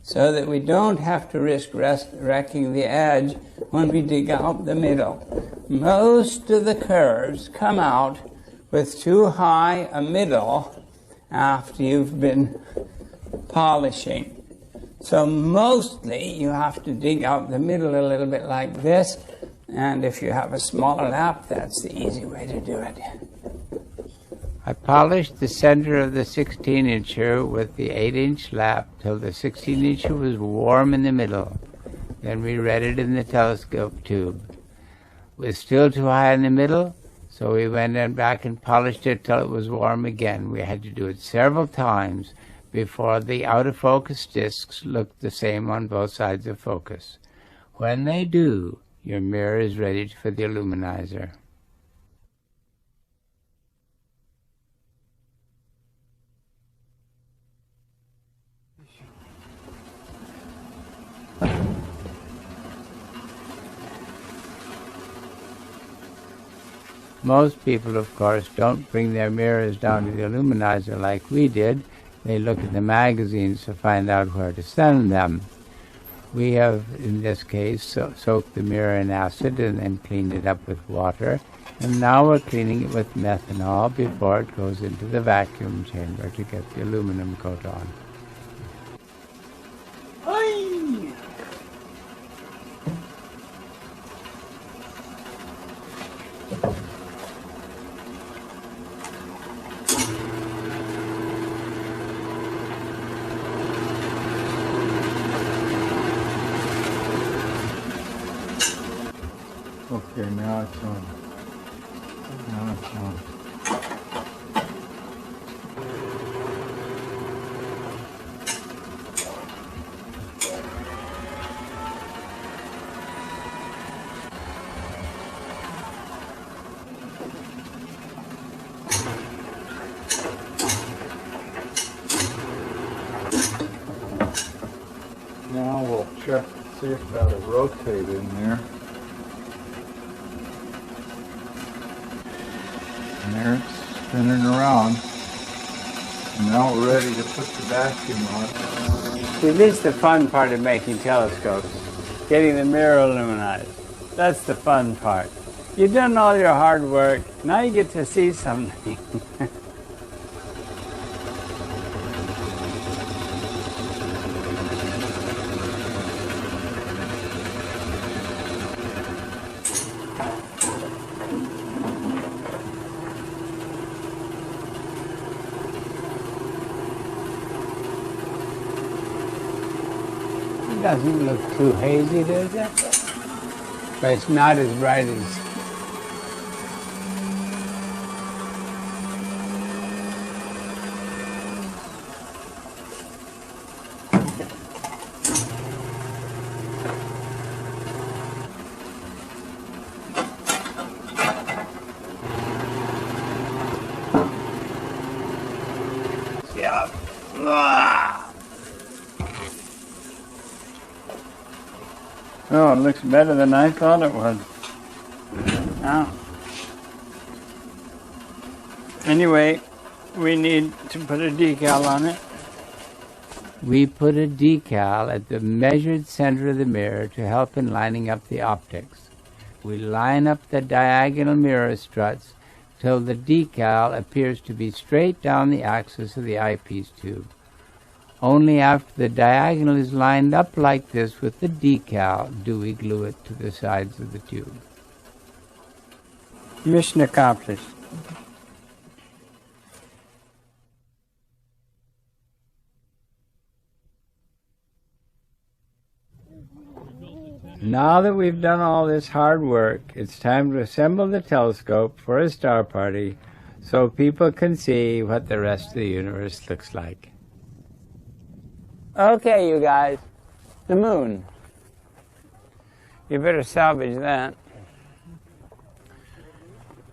so that we don't have to risk wrecking the edge when we dig out the middle. Most of the curves come out with too high a middle after you've been polishing. So mostly you have to dig out the middle a little bit like this, and if you have a smaller lamp, that's the easy way to do it. I polished the center of the 16-incher with the 8-inch lamp till the 16-incher was warm in the middle. Then we read it in the telescope tube. It was still too high in the middle, so we went back and polished it till it was warm again. We had to do it several times before the out-of-focus discs looked the same on both sides of focus. When they do, your mirror is ready for the illuminizer. Most people, of course, don't bring their mirrors down to the illuminizer like we did. They look at the magazines to find out where to send them. We have, in this case, soaked the mirror in acid and then cleaned it up with water. And now we're cleaning it with methanol before it goes into the vacuum chamber to get the aluminum coat on. Okay, now it's on. Now it's on. Now we'll check to see if that'll rotate in there. And there it's spinning around. And now we're ready to put the vacuum on. See, this is the fun part of making telescopes, getting the mirror illuminated. That's the fun part. You've done all your hard work, now you get to see something. It doesn't look too hazy, does it? But it's not as bright as... Yeah. Oh, it looks better than I thought it would. Now, anyway, we need to put a decal on it. We put a decal at the measured center of the mirror to help in lining up the optics. We line up the diagonal mirror struts till the decal appears to be straight down the axis of the eyepiece tube. Only after the diagonal is lined up like this with the decal do we glue it to the sides of the tube. Mission accomplished. Now that we've done all this hard work, it's time to assemble the telescope for a star party so people can see what the rest of the universe looks like. Okay, you guys, the moon. You better salvage that.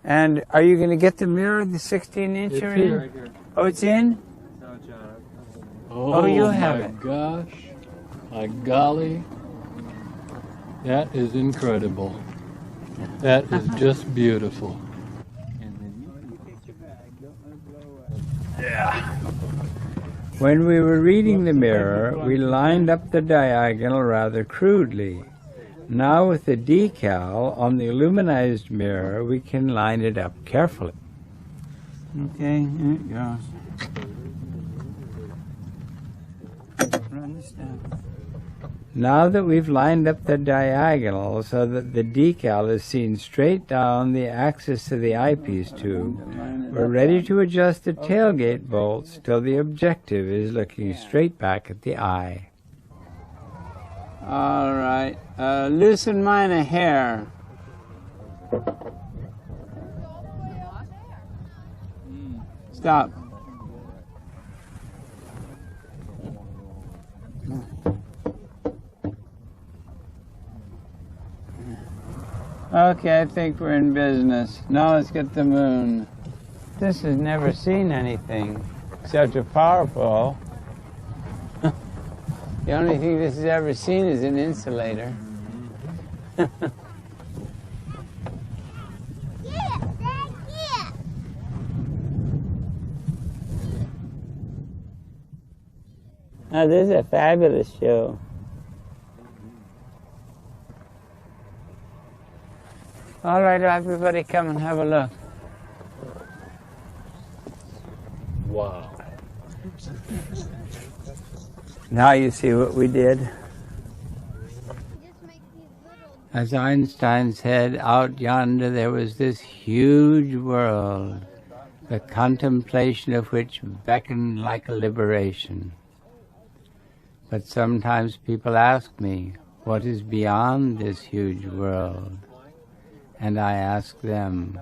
And are you going to get the mirror, the 16-inch? It's here. Right here. Oh, it's in? Oh, you have my it. gosh. My golly. That is incredible. That is just beautiful. When we were reading the mirror, we lined up the diagonal rather crudely. Now with the decal on the aluminized mirror, we can line it up carefully. Okay, here it goes. Run this down. Now that we've lined up the diagonal so that the decal is seen straight down the axis of the eyepiece tube, we're ready to adjust the tailgate bolts till the objective is looking straight back at the eye. All right, loosen mine a hair. Stop. Okay, I think we're in business. Now let's get the moon. This has never seen anything except a powerful. The only thing this has ever seen is an insulator. Now, this is a fabulous show. All right, everybody come and have a look. Wow. Now you see what we did. As Einstein said, out yonder there was this huge world, the contemplation of which beckoned like a liberation. But sometimes people ask me, what is beyond this huge world? And I ask them,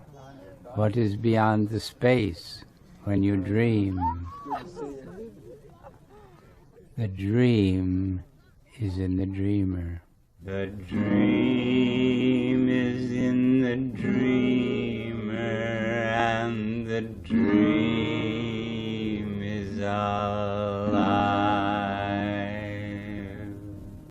what is beyond the space when you dream? The dream is in the dreamer. The dream is in the dreamer, and the dream is